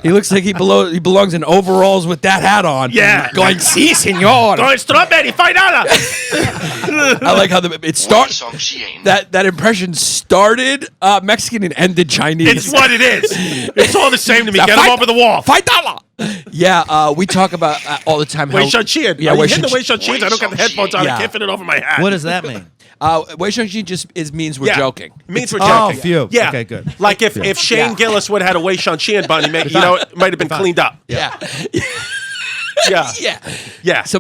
He looks like he belongs in overalls with that hat on. Yeah. Going, si, senor. Going strawberry, $5. I like how it starts. That impression started Mexican and ended Chinese. It's what it is. It's all the same to me. Get him over the wall. $5. Yeah, we talk about all the time how... Wei Shan-Chin. Yeah, Are you Wei hitting the Shan-Chin. Wei Shan-Chins? I don't got the headphones on. Yeah. I can't fit it over my hat. What does that mean? Wei Shan-Chin just means we're joking. It means we're Oh, joking. phew. Yeah. Okay, good. Like if Shane Gillis would have had a Wei Shan-Chin bun, it might have been cleaned up. Yeah. Yeah. Yeah. So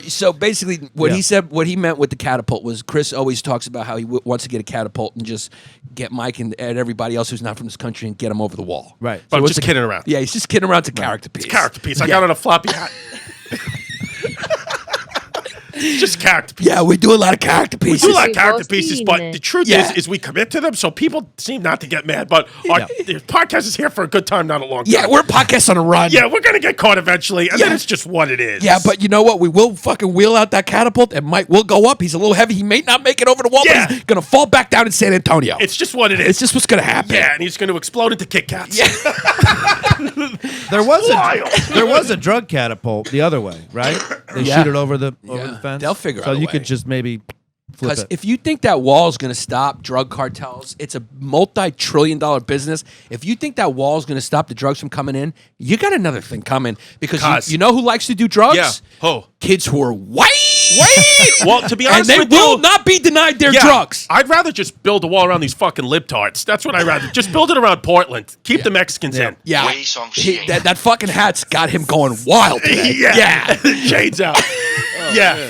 so basically, what he said, what he meant with the catapult was Chris always talks about how he wants to get a catapult and just get Mike and everybody else who's not from this country and get them over the wall. Right. But I'm what's just kidding around. Yeah, he's just kidding around. It's a character piece. Character piece. I got on a floppy hat. Just character pieces. Yeah, we do a lot of character pieces. We do a lot of character pieces, but the truth Yeah. is we commit to them, so people seem not to get mad. But the podcast is here for a good time, not a long time. Yeah, we're a podcast on a run. Yeah, we're gonna get caught eventually, and then it's just what it is. Yeah, but you know what? We will fucking wheel out that catapult, and Mike will go up. He's a little heavy. He may not make it over the wall, Yeah. but he's gonna fall back down in San Antonio. It's just what it is. It's just what's gonna happen. Yeah, and he's gonna explode into Kit Kats. Yeah. There was a drug catapult the other way, right? They Yeah. shoot it over the fence. They'll figure so out a you way. could just maybe flip Because it. if you think that wall is going to stop drug cartels, it's a multi-trillion-dollar business. If you think that wall is going to stop the drugs from coming in, you got another thing coming. Because you know who likes to do drugs? Yeah. Who? Kids who are white. Well, to be And honest they with will you, not be denied their drugs. I'd rather just build a wall around these fucking libtards. That's what I'd rather. Just build it around Portland. Keep the Mexicans in. Yeah. That fucking hat's got him going wild today. Yeah. Shades out. Yeah.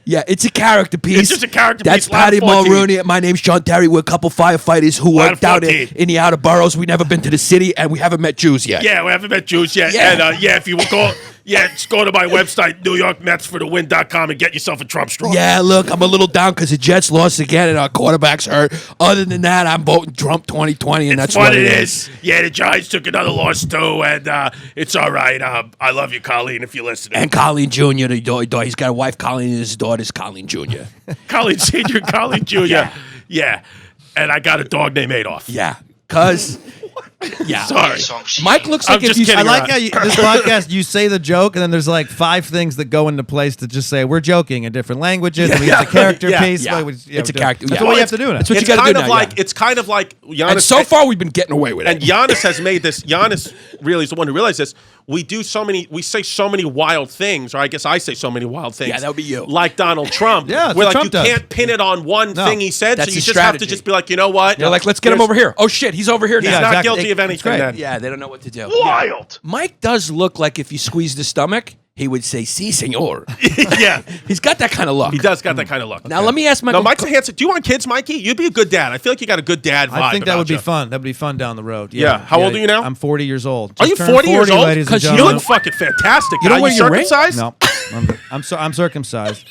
Yeah, it's a character piece. It's just a character That's piece. Line Patty 14. Mulrooney. My name's John Terry. We're a couple firefighters who Line worked out 14. in the outer boroughs. We've never been to the city, and we haven't met Jews yet. Yeah, we haven't met Jews yet. Yeah. And if you will go, just go to my website, NewYorkMetsForTheWin.com, and get yourself a Trump straw. Yeah, look, I'm a little down because the Jets lost again and our quarterback's hurt. Other than that, I'm voting Trump 2020, and that's what it is. Yeah, the Giants took another loss too, and it's all right. I love you, Colleen, if you're listening. And Colleen Jr., the daughter, he's got a wife, Colleen, and his daughter's Colleen Jr. Colleen Sr., Colleen Jr. Yeah. And I got a dog named Adolf. Yeah, because... Yeah. Sorry. Mike looks I'm like if just you... kidding. I like how this podcast, you say the joke, and then there's like 5 things that go into place to just say we're joking in different languages, and we use a character piece. Yeah. It's a character. That's Yeah. what you have to do now. That's what It's you got to kind do of now, like yeah. it's kind of like Giannis. And so far, we've been getting away with it. And Giannis has made this. Giannis really is the one who realized this. We say so many wild things, or I guess I say so many wild things. Yeah, that would be you. Like Donald Trump. Yeah, that's where what like Trump you does. can't pin it on one thing he said, That's so you his just have to strategy. just be like, you know what? You're like, let's get him over here. Oh, shit, he's over here He's now. not exactly. guilty of It's anything great. then. Yeah, they don't know what to do. Wild. Mike does look like if you squeeze the stomach, he would say, si, senor. Yeah. He's got that kind of look. He does got that kind of look. Now, let me ask Michael. No, Mike's a handsome. Do you want kids, Mikey? You'd be a good dad. I feel like you got a good dad vibe. I think that about would be you. fun. That would be fun down the road. Yeah. How old are you now? I'm 40 years old. Are you Just turned 40 years old? ladies and 'Cause you You gentlemen. look fucking fantastic. You don't Are wear your ring? circumcised? No, I'm circumcised.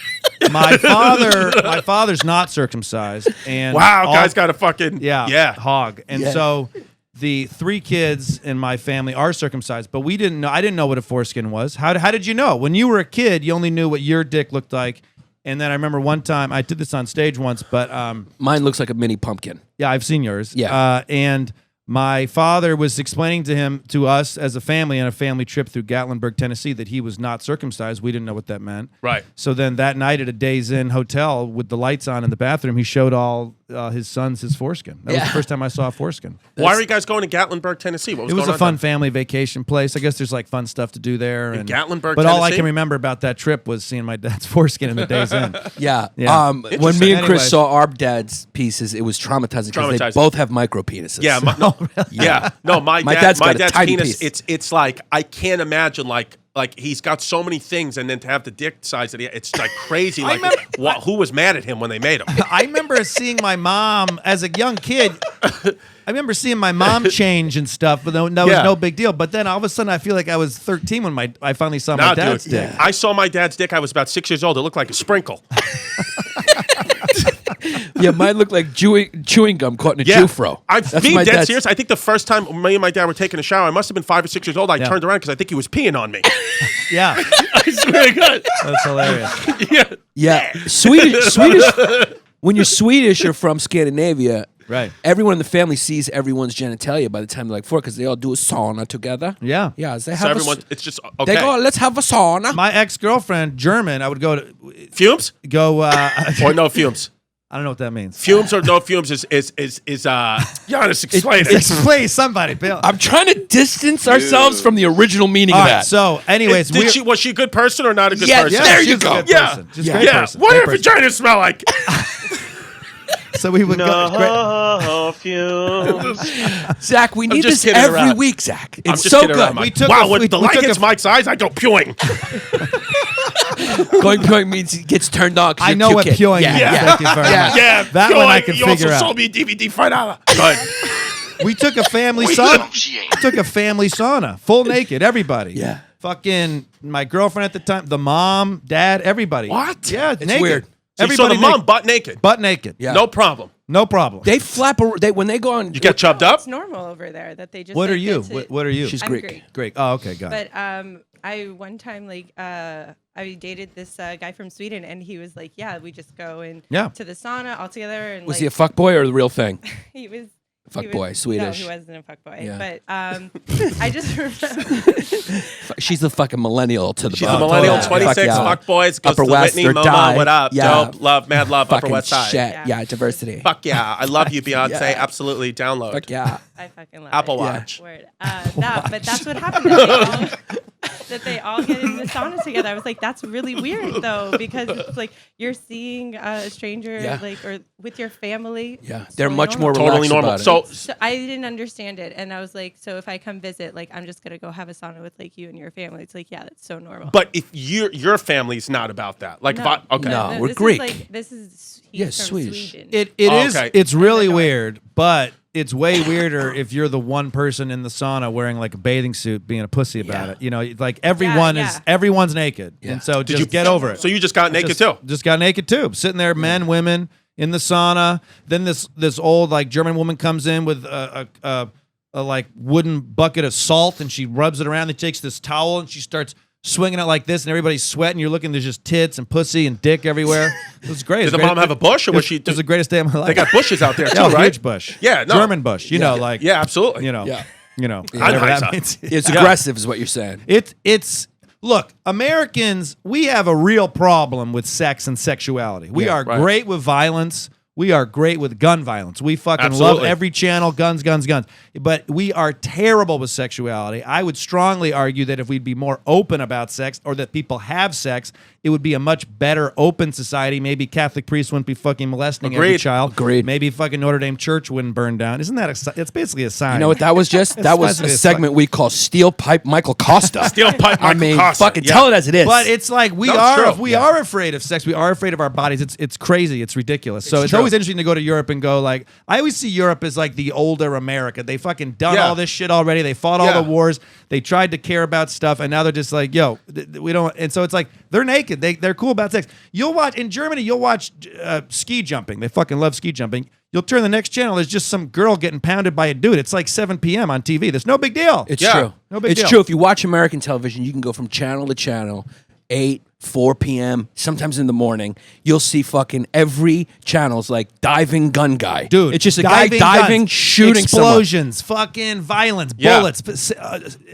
My father's not circumcised, and Wow, all- guy's got a fucking yeah. hog, and so the 3 kids in my family are circumcised, but we didn't know. I didn't know what a foreskin was. How did you know? When you were a kid, you only knew what your dick looked like, and then I remember one time I did this on stage once, but Mine looks like a mini pumpkin. yeah, I've seen yours. Yeah. And my father was explaining to us as a family on a family trip through Gatlinburg, Tennessee, that he was not circumcised. We didn't know what that meant. Right. So then that night at a Days Inn hotel with the lights on in the bathroom, he showed all his foreskin. That was the first time I saw a foreskin. Why are you guys going to Gatlinburg, Tennessee? What was It was going a on fun there? family vacation place. I guess there's like fun stuff to do there. In Gatlinburg, but all I Tennessee? can remember about that trip was seeing my dad's foreskin in the days end. Yeah. Yeah. When me and Interesting. Chris saw our dad's pieces, it was traumatizing because they Traumatizing. both have micro penises. Yeah, my dad's got a dad's tiny penis. piece. It's like I can't imagine like he's got so many things, and then to have the dick size that it's like crazy. Like who was mad at him when they made him? I remember seeing my mom as a young kid. I remember seeing my mom change and stuff, but that was no big deal. But then all of a sudden, I feel like I was 13 when I finally saw my dad's dick. I saw my dad's dick. I was about 6 years old. It looked like a sprinkle. Yeah, mine looked like chewing gum caught in a Jufro. I'm That's being my dead dad's- serious. I think the first time me and my dad were taking a shower, I must have been 5 or 6 years old. I turned around because I think he was peeing on me. Yeah, I swear to God. that's hilarious. Yeah, Swedish. When you're Swedish or from Scandinavia, Right. everyone in the family sees everyone's genitalia by the time they're like 4 because they all do a sauna together. Yeah. Yeah, they So have everyone, it's just okay. They go, let's have a sauna. My ex-girlfriend, German, I would go Fumes go. or no fumes? I don't know what that means. Fumes or no fumes is Yannis, explain it. Explain somebody, Bill. I'm trying to distance ourselves from the original meaning All of right. that. So, anyways, Was she a good person or not a good Yes, person? there you she's a go. good Yeah. person. She's a Yeah. great Yeah. person. What Great do her vaginas smell like? So we would go. No fumes. Zach, we need just this kidding every around. week, Zach. I'm It's just so kidding good. around, Mike. We took wow, a- when we- the we light took hits a- Mike's eyes, I go pewing. Going means he gets turned on. 'Cause I you're know cute what kid. pewing Yeah. is. Yeah. Thank you very Yeah. much. Yeah, That one I can you figure also out. sold me a DVD for $1. Good. We took a family sauna. Took a family sauna, full naked, everybody. Yeah. Fucking my girlfriend at the time, the mom, dad, everybody. What? Yeah, It's naked. weird. So Everybody the mom naked. butt naked. butt naked. Yeah. No problem. No problem. They flap. When they go on. You get chubbed up? It's normal over there that they just. What like, are you? get to- What are you? She's I'm Greek. Greek. Great. Oh, okay, got it. But I one time I dated this guy from Sweden, and he was like, yeah, we just go and to the sauna all together. And Was like, he a fuckboy or the real thing? he was. Fuckboy, Swedish. No, he wasn't a fuckboy. Yeah. But I just remember. She's the fucking millennial to the She's a bottom. millennial, Fuck 26, yeah. fuck boys, goes Upper to West Whitney, or Momo, die. what up? Yeah. Dope, love, mad love, Upper Fucking West Side. shit. Yeah. Yeah, diversity. Fuck yeah. I love you, Beyonce. Yeah. Absolutely. Download. Fuck yeah. I fucking love Apple it. Watch. Word. But that's what happened. That they all get in the sauna together. I was like, that's really weird though, because it's like you're seeing a stranger like or with your family. Yeah, It's they're totally much more normal. Totally relaxed normal. about it. So So I didn't understand it, and I was like, so if I come visit, like I'm just gonna go have a sauna with like you and your family. It's like, yeah, that's so normal. but if your family's not about that. Like, if I, okay. No. We're this Greek. Is like, this is he's Yeah, from Swedish. Sweden. It Oh, is. okay. It's really Going. weird, but it's way weirder if you're the one person in the sauna wearing like a bathing suit, being a pussy about it. You know, like everyone's naked, and so just get over it. So you just got naked too? Just got naked too, sitting there, men, women in the sauna. Then this old like German woman comes in with a like wooden bucket of salt, and she rubs it around. And takes this towel and she starts swinging it like this, and everybody's sweating. You're looking, there's just tits and pussy and dick everywhere. It was great. Did the mom have a bush, or was she? It was the greatest day of my life. They got bushes out there too, Yeah, right? huge bush. Yeah, no. German bush. You know, like Yeah, absolutely. you know, Yeah. you know, I whatever know that it's means. It's aggressive, is what you're saying. It's look, Americans, we have a real problem with sex and sexuality. We are right. great with violence. We are great with gun violence. We fucking love Absolutely. every channel, guns, guns, guns. But we are terrible with sexuality. I would strongly argue that if we'd be more open about sex, or that people have sex, it would be a much better open society. Maybe Catholic priests wouldn't be fucking molesting every Agreed. child. Agreed. Maybe fucking Notre Dame Church wouldn't burn down. Isn't that it's basically a sign? You know what that was just? That was a It's segment we call Steel Pipe Michael Costa. Steel pipe I Michael mean, Kosta. fucking Yeah. tell it as it is. But it's like we No, it's are true. we are afraid of sex. We are afraid of our bodies. It's crazy. It's ridiculous. So it's true. always interesting to go to Europe and go like, I always see Europe as like the older America. They fucking done Yeah. all this shit already. They fought all the wars. They tried to care about stuff, and now they're just like, yo, we don't. And so it's like they're naked. They're cool about sex. You'll watch in Germany. You'll watch ski jumping. They fucking love ski jumping. You'll turn the next channel. There's just some girl getting pounded by a dude. It's like 7 p.m. on TV. There's no big deal. It's Yeah. true. No big It's deal. true. If you watch American television, you can go from channel to channel, 8, 4 p.m., sometimes in the morning, you'll see fucking every channel's like diving gun guy. Dude, it's just a guy diving, guns, shooting explosions, fucking violence, bullets,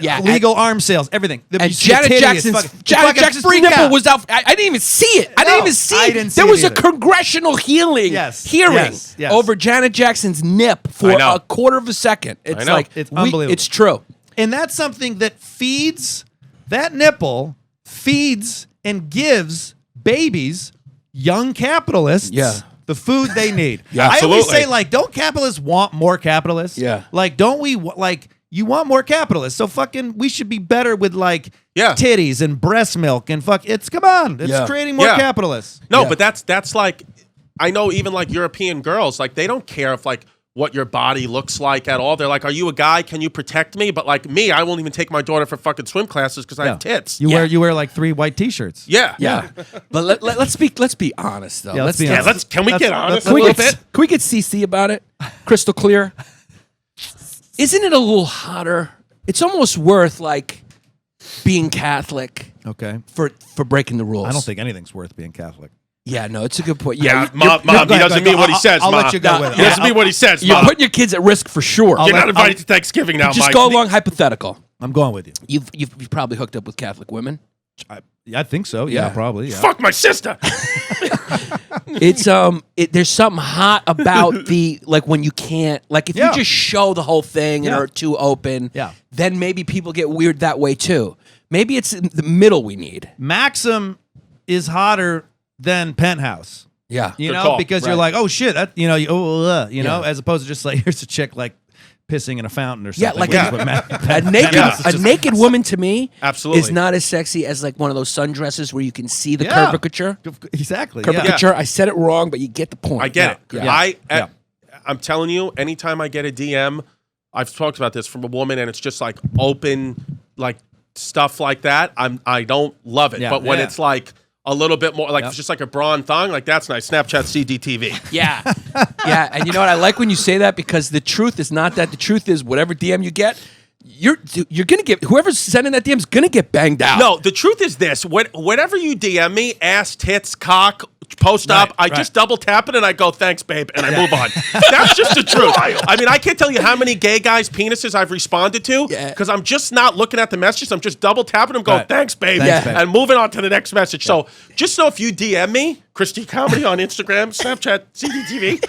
illegal arms sales, everything. And Janet Jackson's nipple was out. I didn't even see it. I didn't even see it. There was a congressional hearing over Janet Jackson's nip for a quarter of a second. It's like it's unbelievable. It's true, and that's something that feeds that nipple and gives babies, young capitalists, the food they need. I always say, like, don't capitalists want more capitalists? Yeah. Like, don't we, like, you want more capitalists, so fucking we should be better with, like, titties and breast milk and come on. It's creating more capitalists. No, but that's like, I know even, like, European girls, like, they don't care if, like, what your body looks like at all. They're like, are you a guy? Can you protect me? But like me, I won't even take my daughter for fucking swim classes because I have tits. You wear like 3 white t-shirts. Yeah. But let's be honest though. Let's be honest. Can we get honest a little bit? Can we get CC about it? Crystal clear. Isn't it a little hotter? It's almost worth like being Catholic. Okay. For breaking the rules. I don't think anything's worth being Catholic. Yeah, no, it's a good point. Yeah, Mom, he doesn't mean what he says, I'll Mom. let you go with it. He doesn't mean what he says, You're Mom. putting your kids at risk for sure. You're not invited to Thanksgiving now, Just Mike. go along hypothetical. I'm going with you. You've probably hooked up with Catholic women. I think so. Yeah, probably. Yeah. Fuck my sister. It's there's something hot about the like when you can't like if you just show the whole thing and are too open. Then maybe people get weird that way too. Maybe it's in the middle we need. Maxim is hotter than Penthouse. Yeah, you know, because you're like, oh shit, that you know, as opposed to just like here's a chick like pissing in a fountain or something. Yeah, like a naked woman to me is not as sexy as like one of those sundresses where you can see the curvature. Exactly. Curvature. I said it wrong, but you get the point. I get it. I'm telling you, anytime I get a DM, I've talked about this from a woman, and it's just like open, like stuff like that. I don't love it, but when it's like a little bit more, like it's just like a brawn thong, like that's nice. Snapchat CDTV. Yeah, and you know what? I like when you say that because the truth is not that. The truth is whatever DM you get, you're gonna get whoever's sending that DM is gonna get banged out. No, the truth is this: whatever you DM me, ass, tits, cock, post up, I just double tap it and I go, thanks, babe, and I move on. That's just the truth. I mean, I can't tell you how many gay guys' penises I've responded to because I'm just not looking at the messages. I'm just double tapping them, going, thanks, babe, and moving on to the next message. So just know if you DM me, Christy Comedy on Instagram, Snapchat, CDTV,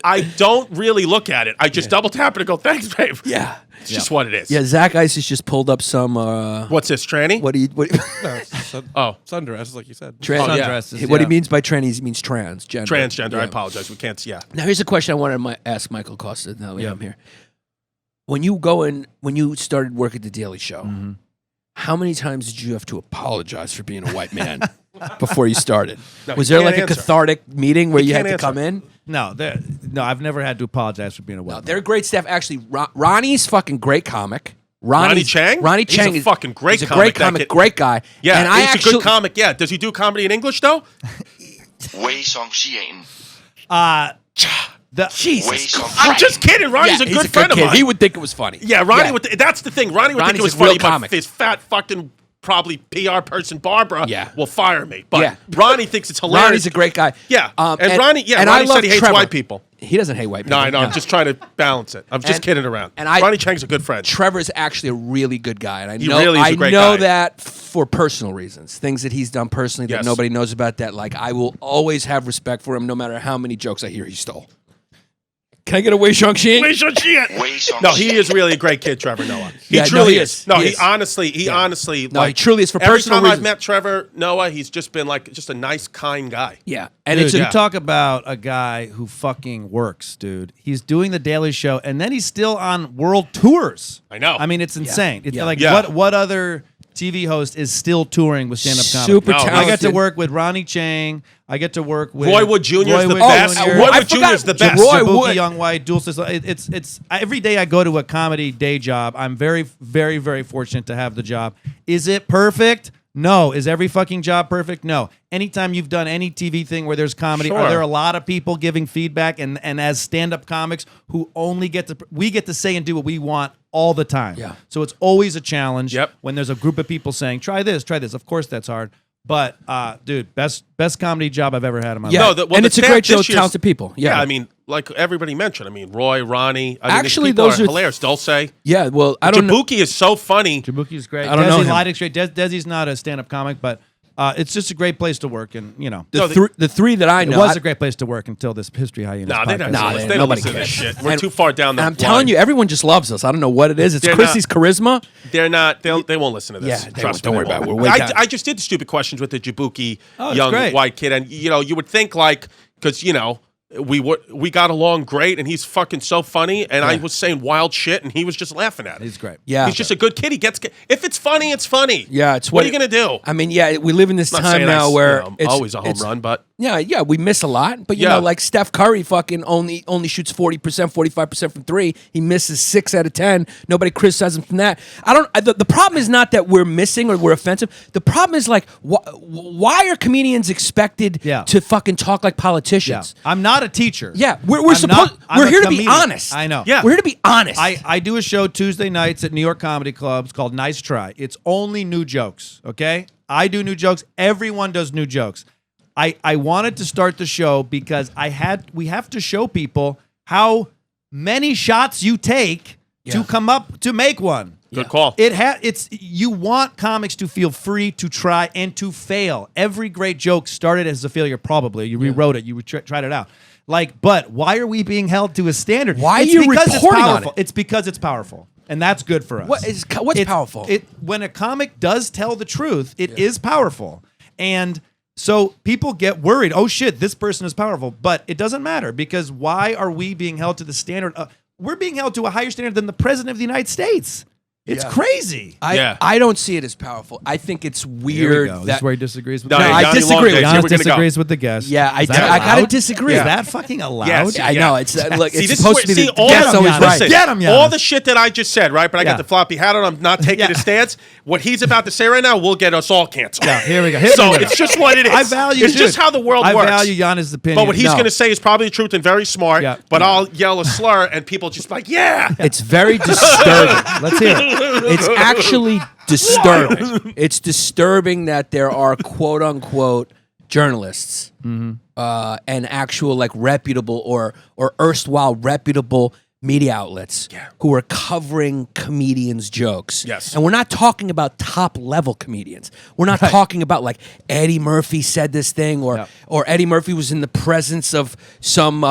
I don't really look at it. I just double tap it and go, thanks, babe. Yeah. It's just what it is. Yeah, Zach Ice has just pulled up some. What's this, tranny? What do you? Sundress, like you said. Sundresses. What he means by tranny, he means transgender. Transgender. I apologize. We can't. Yeah. Now here's a question I wanted to ask Michael Kosta. Now I'm here. When you started work at the Daily Show, how many times did you have to apologize for being a white man before you started? Was there like a cathartic meeting where you had to come in? No, I've never had to apologize for being a white man. They're great staff. Actually, Ronnie's fucking great comic. Ronnie Chang? Ronnie Chang is a fucking great comic. He's a great comic, great guy. Yeah, and he's a good comic. Yeah, does he do comedy in English though? Jesus, I'm just kidding. Ronnie's a good friend of mine. He would think it was funny. Yeah, Ronnie would. That's the thing. Ronnie would think it was funny, but comic. his fat fucking probably PR person Barbara will fire me. But Ronnie thinks it's hilarious. Ronnie's a great guy. Yeah, and Ronnie said he hates white people. He doesn't hate white people. No, I know. I'm just trying to balance it. I'm just kidding around. And Ronnie Chang's a good friend. Trevor's actually a really good guy, and He really is a great guy. I know that for personal reasons, things that he's done personally that nobody knows about. That like I will always have respect for him, no matter how many jokes I hear he stole. Can I get a Wei Xiangxian? Wei Xiangxian. No, he is really a great kid, Trevor Noah. He truly is. No, he honestly. No, he truly is for personal reasons. Every time I've met Trevor Noah, he's just been like just a nice, kind guy. Yeah, and you talk about a guy who fucking works, dude. He's doing the Daily Show, and then he's still on world tours. I know. I mean, it's insane. It's like what other TV host is still touring with stand-up comedy? Super talented. I get to work with Ronnie Chang. I get to work with Roy Wood Jr. is the best. Roy Wood Jr. is the best. Jabuki Young White, Dual System. It's every day I go to a comedy day job. I'm very, very, very fortunate to have the job. Is it perfect? No. Is every fucking job perfect? No. Anytime you've done any TV thing where there's comedy, Sure. are there a lot of people giving feedback? And as stand-up comics who only get to say and do what we want all the time. Yeah. So it's always a challenge. Yep. When there's a group of people saying, try this. Of course that's hard. But dude, best comedy job I've ever had in my Yeah, life. well, and the it's a staff great show, this year's- talented people. Yeah. I mean, like everybody mentioned. I mean, Roy, Ronnie. I mean, Actually, these people those are are hilarious. Dulce. Yeah, well, I don't know. Jabuki is so funny. Jabuki's great. I don't know him. Leiding's great. Desi's not a stand-up comic, but it's just a great place to work. And, you know, The three that I it know. was a great place to work until this History Hyenas Nah, they podcast. don't. They don't nobody listen to this cares. shit. We're And- too far down the I'm line. telling you, everyone just loves us. I don't know what it is. It's They're Chrissy's charisma. They're not. They won't listen to this. Yeah, they Trust won't. Don't me, worry they about it. won't. We're way down. I just did the stupid questions with the Jabuki it's young great. white kid, and you would think like because we got along great, and he's fucking so funny, and I was saying wild shit, and he was just laughing at it. He's great. Yeah. He's just a good kid. He gets if it's funny, it's funny. Yeah, it's what are you gonna do? I mean, yeah, we live in this I'm not time saying now that's, where it's always a home it's- run, but Yeah, we miss a lot, but you Yeah. know, like Steph Curry, fucking only shoots 40%, 45% from three. He misses 6 out of 10. Nobody criticizes him from that. The problem is not that we're missing or we're offensive. The problem is like, why are comedians expected to fucking talk like Yeah. politicians? I'm not a teacher. Yeah, we're I'm supposed. not- I'm We're a here to be comedian. honest. I know. Yeah. we're here to be honest. I do a show Tuesday nights at New York comedy clubs called Nice Try. It's only new jokes, okay? I do new jokes. Everyone does new jokes. I wanted to start the show because we have to show people how many shots you take to come up to make one. good call. You want comics to feel free to try and to fail. Every great joke started as a failure, probably. You rewrote it, you tried it out. But why are we being held to a standard? Why It's are you because reporting it's on powerful. it? It's because it's powerful. And that's good for us. What's powerful? When a comic does tell the truth, it is powerful. And so people get worried, oh shit, this person is powerful. But it doesn't matter because why are we being held to the standard? We're being held to a higher standard than the president of the United States. It's crazy. I don't see it as powerful. I think it's Here we weird. go. This is where he disagrees with No, the yeah, guest. I Johnny disagree. Long Days. Here Giannis we're gonna go. disagrees with the guest. Yeah, Is that I gotta allowed? disagree. Is that fucking allowed? Yes. I know. It's look. See, It's this supposed to is be where- the all guest the- always Giannis. right. Listen, Get him, Giannis. all the shit that I just said, right? But I Yeah. got the floppy hat on. I'm not taking a stance. What he's about to say right now will get us all canceled. Yeah, here we go. So it's just what it is. I value. It's just dude, how the world I works. value Giannis' opinion. But what he's No. going to say is probably the truth and very smart. Yeah. But I'll yell a slur and people just be like, yeah. It's very disturbing. Let's hear it. It's actually disturbing. It's disturbing that there are quote unquote journalists and actual like reputable or erstwhile reputable media outlets who are covering comedians' jokes. Yes. And we're not talking about top level comedians. We're not talking about like Eddie Murphy said this thing or Eddie Murphy was in the presence of some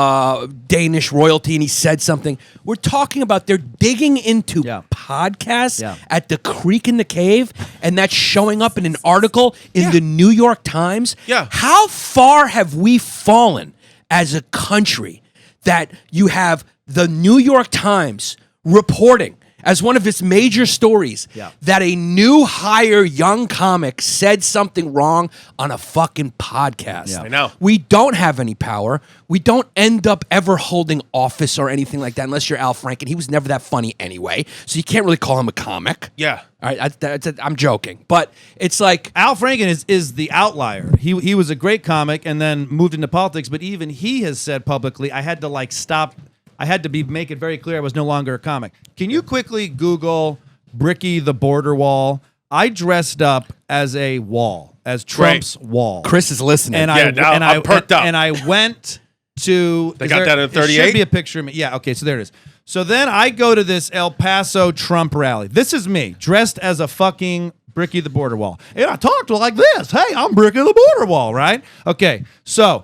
Danish royalty and he said something. We're talking about they're digging into podcasts at the Creek in the Cave and that's showing up in an article in the New York Times. Yeah. How far have we fallen as a country that you have the New York Times reporting as one of its major stories that a new hire young comic said something wrong on a fucking podcast. I know. We don't have any power. We don't end up ever holding office or anything like that unless you're Al Franken. He was never that funny anyway, so you can't really call him a comic. Yeah. All right, I'm joking, but it's like Al Franken is the outlier. He was a great comic and then moved into politics, but even he has said publicly, I had to like stop. I had to make it very clear I was no longer a comic. Can you quickly Google Bricky the Border Wall? I dressed up as a wall, as Trump's wall. Chris is listening. And I'm perked up. And I went to. They got that in 38? It should be a picture of me. Yeah. Okay. So there it is. So then I go to this El Paso Trump rally. This is me dressed as a fucking Bricky the Border Wall, and I talked like this. Hey, I'm Bricky the Border Wall, right? Okay. So.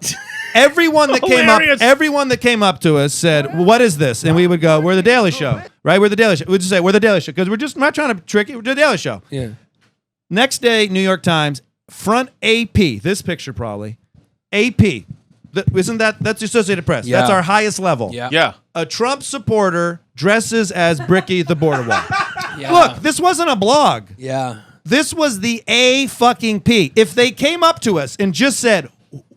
Everyone that came up to us said, "What is this?" And we would go, "We're the Daily Show, right? We're the Daily Show." We'd just say, "We're the Daily Show," because we're not trying to trick you. We're the Daily Show. Yeah. Next day, New York Times front AP. This picture probably AP. Isn't that's the Associated Press? Yeah. That's our highest level. Yeah. Yeah. A Trump supporter dresses as Bricky the Border Wall. Yeah. Look, this wasn't a blog. Yeah. This was the A fucking P. If they came up to us and just said,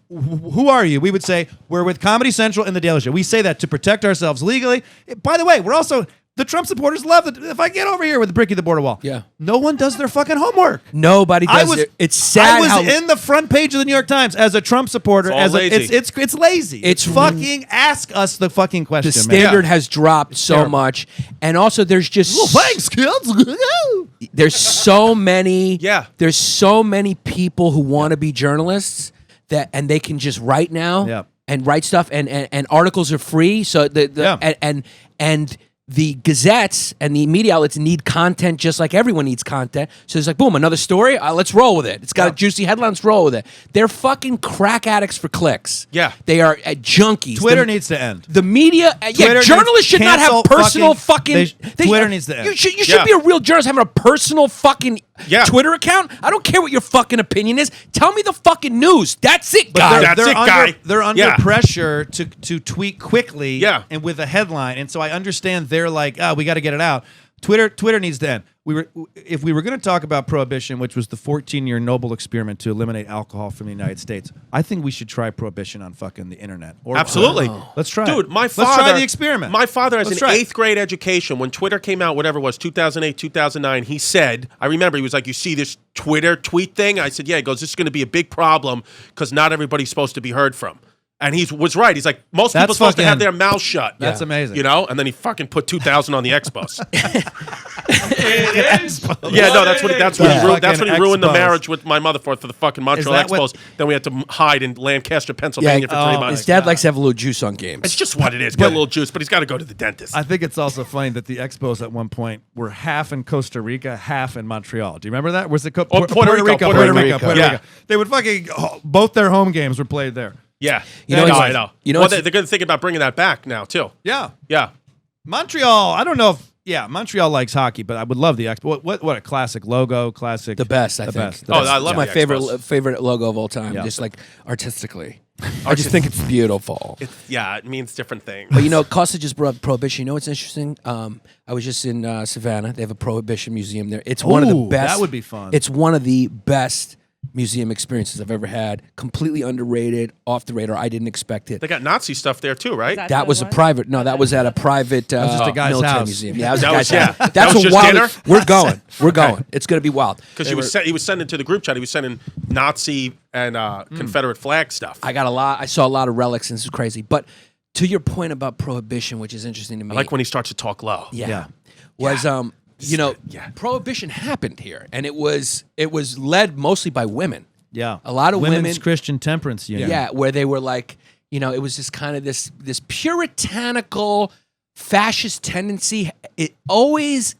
who are you? We would say, we're with Comedy Central and The Daily Show. We say that to protect ourselves legally. By the way, we're also, The Trump supporters love it. If I get over here with the bricky the border wall, no one does their fucking homework. Nobody does it. It's sad. I was in the front page of the New York Times as a Trump supporter. It's lazy. It's lazy. It's fucking ask us the fucking question. The standard has dropped so much, and also there's just thanks, kids. there's so many. Yeah. There's so many people who want to be journalists and they can just write now. Yeah. And write stuff, and articles are free. So and the gazettes and the media outlets need content just like everyone needs content. So it's like, boom, another story. Let's roll with it. It's got a juicy headline. Let's roll with it. They're fucking crack addicts for clicks. Yeah. They are junkies. Twitter needs to end. The media, journalists should not have personal fucking. Twitter needs to end. You should be a real journalist having a personal fucking Twitter account. I don't care what your fucking opinion is. Tell me the fucking news. That's it, guy. They're under pressure to tweet quickly and with a headline. And so I understand they're like, we got to get it out. Twitter needs to end. If we were going to talk about prohibition, which was the 14-year Nobel experiment to eliminate alcohol from the United States, I think we should try prohibition on fucking the internet. Absolutely. Let's try Dude, it. Let's try the experiment. My father has an 8th grade education. When Twitter came out, whatever it was, 2008, 2009, he said, I remember, he was like, you see this Twitter tweet thing? I said, yeah. He goes, this is going to be a big problem because not everybody's supposed to be heard from. And he was right. He's like, most people are supposed to have their mouth shut. That's amazing. You know? And then he fucking put 2,000 on the Expos. That's what he ruined the marriage with my mother for the fucking Montreal Expos. Then we had to hide in Lancaster, Pennsylvania for 3 months. His dad likes to have a little juice on games. It's just what it is. Get a little juice, but he's got to go to the dentist. I think it's also funny that the Expos at one point were half in Costa Rica, half in Montreal. Do you remember that? Was it Puerto Rico? They would fucking both their home games were played there. Yeah, I know. Well, they're going to think about bringing that back now too. Yeah. Montreal. I don't know if Montreal likes hockey, but I would love the Expo. What a classic logo, the best. I think. I love my favorite logo of all time. Just like artistically, I just think it's beautiful. It means different things. But Kosta just brought up prohibition. You know what's interesting? I was just in Savannah. They have a prohibition museum there. It's one of the best. That would be fun. It's one of the best museum experiences I've ever had. Completely underrated, off the radar. I didn't expect it. They got Nazi stuff there too, right? That was a private. No, that was at a private just a guy's military house. museum. Yeah, that was a guy's house. That was a just wild. dinner? We're going. We're going. It's going to be wild. Because he was sending to the group chat. He was sending Nazi and Confederate flag stuff. I saw a lot of relics, and this is crazy. But to your point about prohibition, which is interesting to me, I like when he starts to talk low. Prohibition happened here, and it was led mostly by women. Yeah, a lot of Women's Christian Temperance Union. Yeah, where they were like, it was just kind of this puritanical, fascist tendency. It's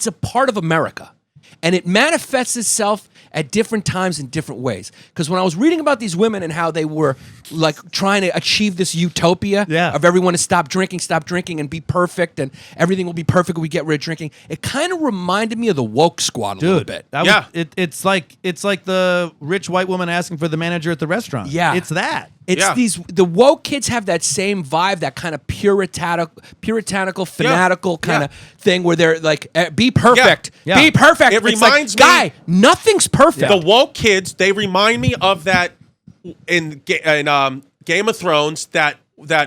a part of America, and it manifests itself at different times in different ways. Because when I was reading about these women and how they were like trying to achieve this utopia of everyone to stop drinking and be perfect and everything will be perfect when we get rid of drinking, it kind of reminded me of the woke squad a little bit. It's like the rich white woman asking for the manager at the restaurant. Yeah. It's that. It's the woke kids have that same vibe, that kind of puritanical, fanatical kind of thing where they're like, be perfect. Be perfect. It reminds me, guy, nothing's perfect. The woke kids, they remind me of that in Game of Thrones, that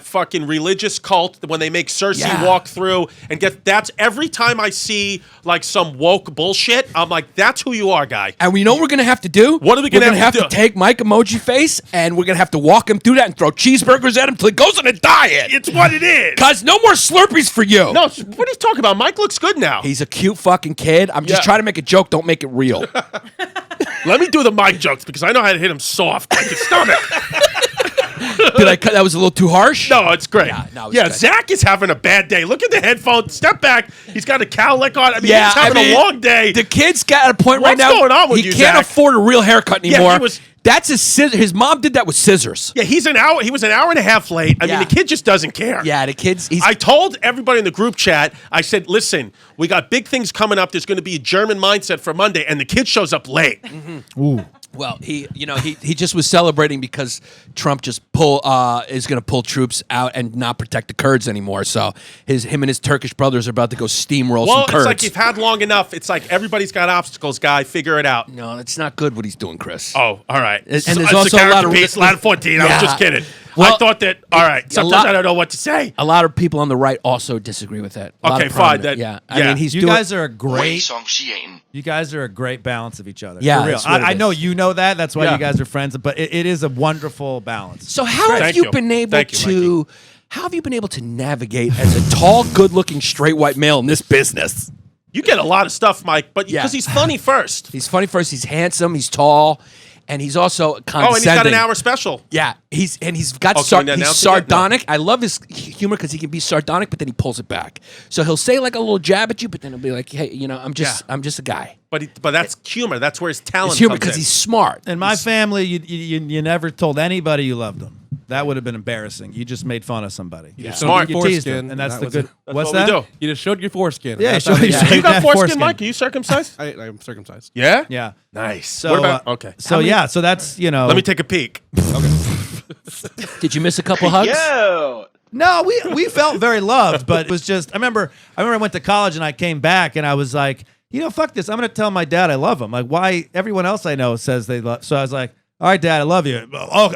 fucking religious cult when they make Cersei walk through and that's every time I see like some woke bullshit, I'm like, that's who you are, guy. And we know what we're gonna have to do. What are we gonna have to do? Take Mike Emoji Face and we're gonna have to walk him through that and throw cheeseburgers at him till he goes on a diet. It's what it is. Cause no more Slurpees for you. No, what are you talking about? Mike looks good now. He's a cute fucking kid. I'm just trying to make a joke. Don't make it real. Let me do the Mike jokes because I know how to hit him soft like his stomach. Did I cut? That was a little too harsh? No, it's great. Good. Zach is having a bad day. Look at the headphones. Step back. He's got a cowlick on. He's having a long day. The kid's got a point right now. What's going on with you, He can't afford a real haircut anymore. Yeah, that's his mom did that with scissors. Yeah, he was an hour and a half late. I mean, the kid just doesn't care. Yeah, the kid's... I told everybody in the group chat, I said, listen, we got big things coming up. There's going to be a German mindset for Monday, and the kid shows up late. Mm-hmm. Ooh. Well, he just was celebrating because Trump just is going to pull troops out and not protect the Kurds anymore. So him and his Turkish brothers are about to go steamroll some Kurds. Well, it's like you've had long enough. It's like everybody's got obstacles, guy. Figure it out. No, it's not good what he's doing, Chris. Oh, all right. And there's also a lot of 14. I was just kidding. Well, I thought that. All right. Sometimes I don't know what to say. A lot of people on the right also disagree with that. Okay, fine. Yeah. I Yeah. mean, he's You doing. guys are a great. You guys are a great balance of each other. Yeah, for real. that's what it I know is. you know that. That's why Yeah. you guys are friends. But it is a wonderful balance. So how have Thank you you. been able Thank you, to? How have you been able to navigate as a tall, good-looking, straight white male in this business? You get a lot of stuff, Mike, but Yeah. because he's funny first. He's funny first. He's handsome. He's tall, and he's also condescending. Oh, and he's got an hour special. Yeah, he's got Oh, can we he's announce it yet? No. sardonic. I love his humor because he can be sardonic, but then he pulls it back. So he'll say like a little jab at you, but then he'll be like, "Hey, I'm just a guy." But that's humor. That's where his talent It's humor comes because in. he's smart. In my family, you never told anybody you loved them. That would have been embarrassing. You just made fun of somebody. Yeah. Smart. You teased them, and that's the good. What's what we that? do. You just showed your foreskin. Yeah, That's show how your- you- You got That foreskin, Mike? Are you circumcised? I'm circumcised. Yeah? Yeah. Nice. So, what about, okay. So yeah. So that's Let me take a peek. Did you miss a couple hugs? No, we felt very loved, but it was just. I remember I went to college and I came back and I was like, fuck this. I'm gonna tell my dad I love him. Like, why everyone else I know says they love. So I was like, all right, Dad, I love you. Oh,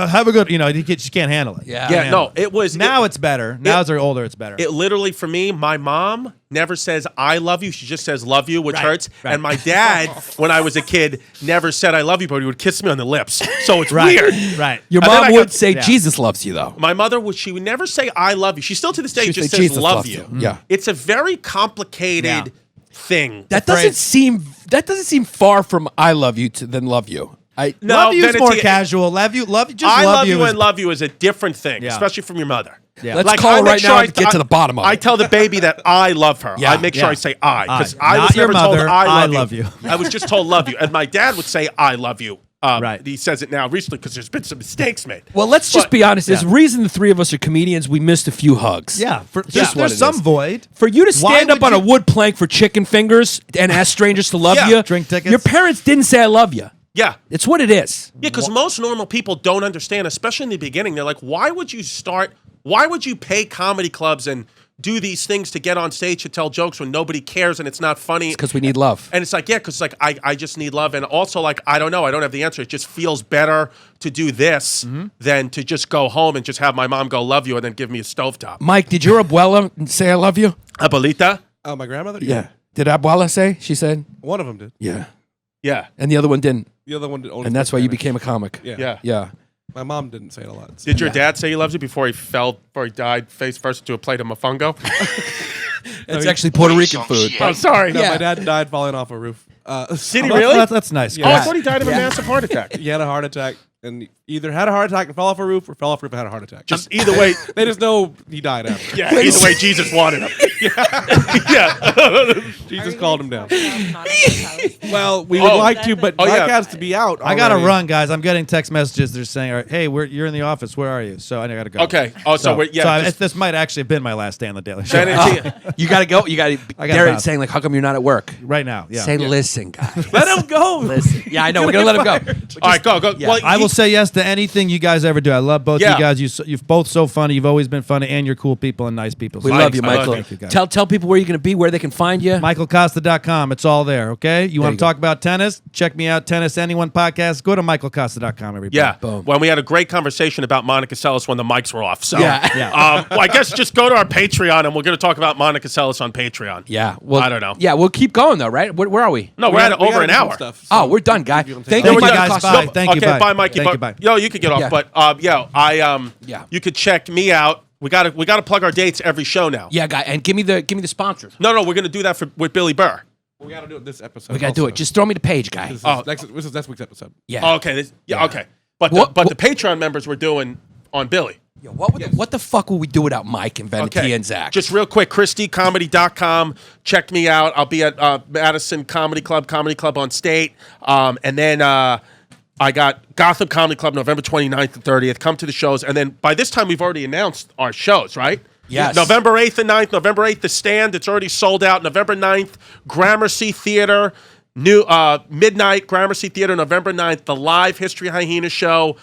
have a good. You just can't handle it. Yeah. Yeah, no, it was. Now it's better. Now as they're older, it's better. It literally, for me, my mom never says I love you. She just says love you, which Right, hurts. right. And my dad, when I was a kid, never said I love you, but he would kiss me on the lips. So it's right. weird. Right. Your And then mom I would got- say yeah. Jesus loves you though. My mother she would never say I love you. She still to this day She'd just say, says "Jesus love loves you. you." Yeah. It's a very complicated thing. That phrase- doesn't seem far from I love you than love you. No, love you then is it's more a- casual. Love you. Just I love you is- and love you is a different thing, Yeah. especially from your mother. Yeah. Let's Like, call I her make right sure now I- and get to the bottom of it. I tell the baby that I love her. Yeah, I make sure yeah. I say I because I. I was Not your never told mother, I I love love you. you. I was just told love you, and my dad would say I love you. Right. He says it now recently because there's been some mistakes made. Well, let's just But- be honest. There's a reason the three of us are comedians. We missed a few hugs. Yeah. what There's it some is. void. For you to Why stand up would on a you- wood plank for chicken fingers and ask strangers to love Yeah. you, Drink tickets. your parents didn't say I love you. Yeah. It's what it is. Yeah, because most normal people don't understand, especially in the beginning. They're like, why would you pay comedy clubs and do these things to get on stage to tell jokes when nobody cares and it's not funny? Because we need love. And it's like, yeah, because like I just need love. And also, like, I don't know. I don't have the answer. It just feels better to do this than to just go home and just have my mom go love you and then give me a stovetop. Mike, did your abuela say I love you? Abuelita? My grandmother? Yeah. Did abuela say? She said? One of them did. Yeah. Yeah. And the other one didn't. The other one did only And that's speak why you Spanish. became a comic. Yeah. Yeah. Yeah. My mom didn't say it a lot. Did your dad say he loves you before he died face first into a plate of mofongo? It's actually Puerto Rican food. I'm sorry. No, Yeah. my dad died falling off a roof. Did he Well, really? That's nice. Oh, I thought he died of a massive heart attack. He had a heart attack and either had a heart attack and fell off a roof or fell off a roof and had a heart attack. Just either way. They just know he died after. Yeah, either way, Jesus wanted him. Yeah. Jesus called him down. Well, Well, we would Oh. like to, but Oh, Mike yeah. has to be out. I gotta already. run, guys. I'm getting text messages. They're saying, all right, "Hey, you're in the office. Where are you?" So I gotta go. Okay. Oh, so we're, yeah. So just- this might actually have been my last day on the Daily Show. Then You got to go. You got to. I gotta They're bounce. saying like, how come you're not at work? Right now, yeah. Say, listen, guys. Let him go. Listen. Yeah, I know. We're gonna let him go. all right, go. Yeah. Well, I will say yes to anything you guys ever do. I love both Yeah. you guys. You're both so funny. You've always been funny, and you're cool people and nice people. We So love you, I love Michael. you. Thank you, guys. Tell people where you're gonna be, where they can find you. MichaelKosta.com. It's all there, okay? You want you to go. talk about tennis? Check me out, Tennis Anyone podcast. Go to MichaelKosta.com, everybody. Yeah. Boom. When we had a great conversation about Monica Seles when the mics were off. So, Yeah. well, I guess just go to our Patreon and we're going to talk about Monica Seles on Patreon. Yeah. Well, I don't know. Yeah, we'll keep going though, right? Where are we? No, we're at over an hour. Oh, we're done, guy. Thank Yeah, you, we're Michael done. Kosta. Bye. Thank you, Okay, bye. Mikey. Thank you, bye. Yo, you could get off, Yeah. but Yeah. you could check me out. We got to plug our dates every show now. Yeah, guy, and give me the sponsors. No, we're going to do that with Billy Burr. We got to do it this episode. We gotta do it. Just throw me the page, guy. This is, Oh. this is next week's episode. Yeah. Oh, okay. Okay. But What- the Patreon members we're doing on Billy. Yo, what the fuck will we do without Mike and Valentina and Zach? Just real quick, ChristyComedy.com. Check me out. I'll be at Madison Comedy Club on State. And then I got Gotham Comedy Club November 29th and 30th. Come to the shows. And then by this time, we've already announced our shows, right? Yes. November 8th and 9th. November 8th, The Stand. It's already sold out. November 9th, Gramercy Theater. Midnight, Gramercy Theater, November 9th. The live History Hyena show.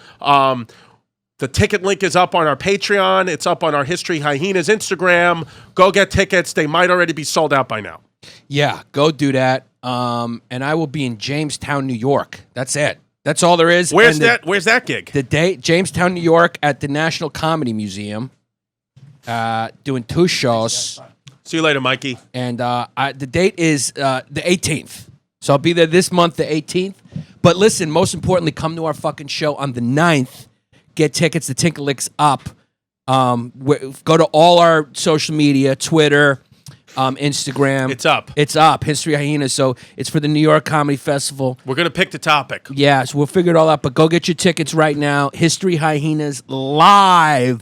The ticket link is up on our Patreon. It's up on our History Hyenas Instagram. Go get tickets. They might already be sold out by now. Yeah, go do that. And I will be in Jamestown, New York. That's it. That's all there is. Where's And Where's that gig? The date, Jamestown, New York, at the National Comedy Museum, doing 2 shows. See you later, Mikey. And the date is the 18th. So I'll be there this month, the 18th. But listen, most importantly, come to our fucking show on the 9th. Get tickets. The Tinkerlick's up. Go to all our social media, Twitter, Instagram. It's up. It's up. History Hyenas. So it's for the New York Comedy Festival. We're going to pick the topic. Yeah, so we'll figure it all out. But go get your tickets right now. History Hyenas live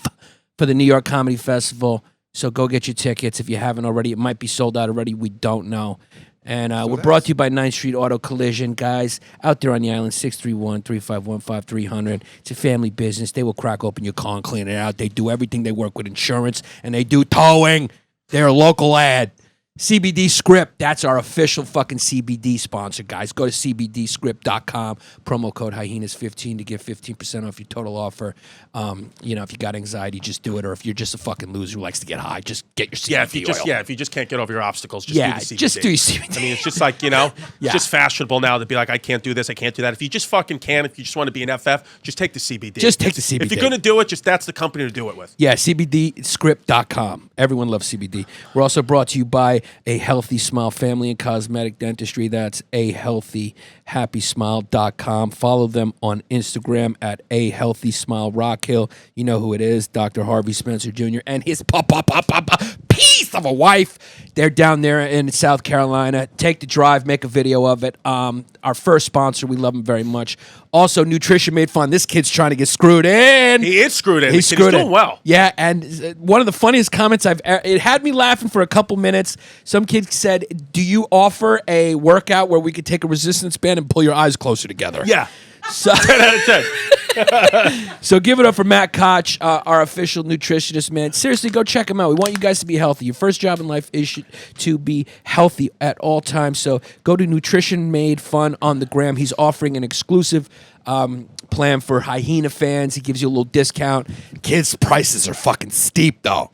for the New York Comedy Festival. So go get your tickets if you haven't already. It might be sold out already. We don't know. And we're brought to you by 9th Street Auto Collision. Guys, out there on the island, 631-351-5300. It's a family business. They will crack open your car and clean it out. They do everything. They work with insurance, and they do towing. They're a local ad. CBD Script, that's our official fucking CBD sponsor, guys. Go to cbdscript.com, promo code Hyenas15 to get 15% off your total offer. If you got anxiety, just do it. Or if you're just a fucking loser who likes to get high, just get your CBD oil. If you just can't get over your obstacles, just do the CBD. Just do your CBD. I mean, it's just like, it's just fashionable now to be like, I can't do this, I can't do that. If you just fucking can, if you just want to be an FF, just take the CBD. Just take the CBD. If you're going to do it, that's the company to do it with. Yeah, cbdscript.com. Everyone loves CBD. We're also brought to you by A Healthy Smile Family and Cosmetic Dentistry. That's ahealthyhappysmile.com. Follow them on Instagram at ahealthysmile Rock Hill. You know who it is, Dr. Harvey Spencer Jr. and his piece of a wife. They're down there in South Carolina. Take the drive, make a video of it. Our first sponsor, we love him very much. Also, Nutrition Made Fun. This kid's trying to get screwed in. He is screwed in. He's doing well. Yeah, and one of the funniest comments it had me laughing for a couple minutes. Some kid said, "Do you offer a workout where we could take a resistance band and pull your eyes closer together?" Yeah. So, 10 out of 10. So give it up for Matt Koch, our official nutritionist, man. Seriously, go check him out. We want you guys to be healthy. Your first job in life is to be healthy at all times. So go to Nutrition Made Fun on the gram. He's offering an exclusive plan for Hyena fans. He gives you a little discount. Kids' prices are fucking steep, though.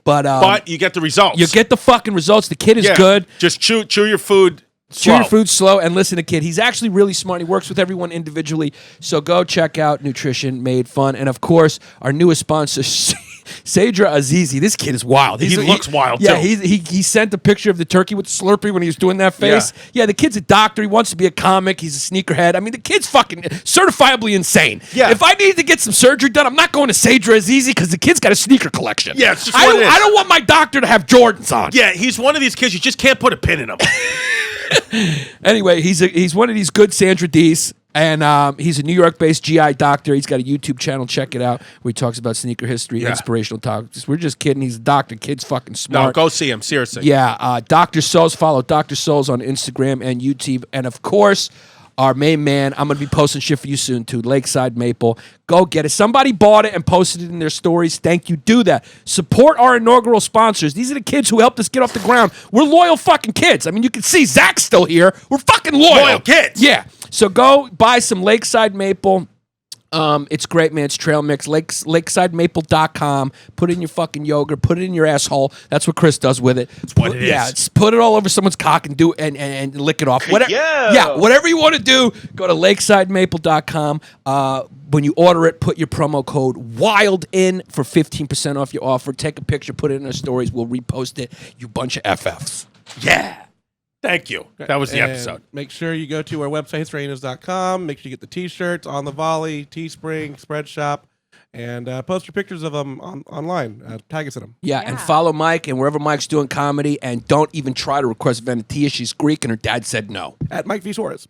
But you get the results. You get the fucking results. The kid is good. Just chew your food. Chew your food slow and listen to kid. He's actually really smart. He works with everyone individually. So go check out Nutrition Made Fun. And of course, our newest sponsor, Sadra Azizi. This kid is wild. He looks wild, yeah, too. He sent a picture of the turkey with the Slurpee when he was doing that face. Yeah, the kid's a doctor. He wants to be a comic. He's a sneakerhead. I mean, the kid's fucking certifiably insane. Yeah. If I need to get some surgery done, I'm not going to Sadra Azizi because the kid's got a sneaker collection. Yeah, it's just I what it is. don't want my doctor to have Jordans on. Yeah, he's one of these kids you just can't put a pin in him. Anyway, he's one of these good Sandra D's, and he's a New York-based GI doctor. He's got a YouTube channel. Check it out, where he talks about sneaker history, inspirational topics. We're just kidding. He's a doctor. Kid's fucking smart. No, go see him. Seriously. Yeah, Dr. Souls. Follow Dr. Souls on Instagram and YouTube. And, of course, our main man, I'm going to be posting shit for you soon, too, Lakeside Maple. Go get it. Somebody bought it and posted it in their stories. Thank you. Do that. Support our inaugural sponsors. These are the kids who helped us get off the ground. We're loyal fucking kids. I mean, you can see Zach's still here. We're fucking loyal. Loyal kids. Yeah. So go buy some Lakeside Maple. It's great, man. It's trail mix. Lakesidemaple.com. Put it in your fucking yogurt. Put it in your asshole. That's what Chris does with it. That's what it is. Yeah, put it all over someone's cock and do and lick it off. Whatever. Yeah, whatever you want to do, go to lakesidemaple.com. When you order it, put your promo code WILD in for 15% off your offer. Take a picture, put it in our stories. We'll repost it. You bunch of FFs. Yeah. Thank you. That was the episode. Make sure you go to our website, historyhyenas.com. Make sure you get the T-shirts, On the Volley, Teespring, Spreadshop, and post your pictures of them online. Tag us in them. Yeah, and follow Mike and wherever Mike's doing comedy. And don't even try to request Venetia. She's Greek, and her dad said no. At Mike V. Suarez.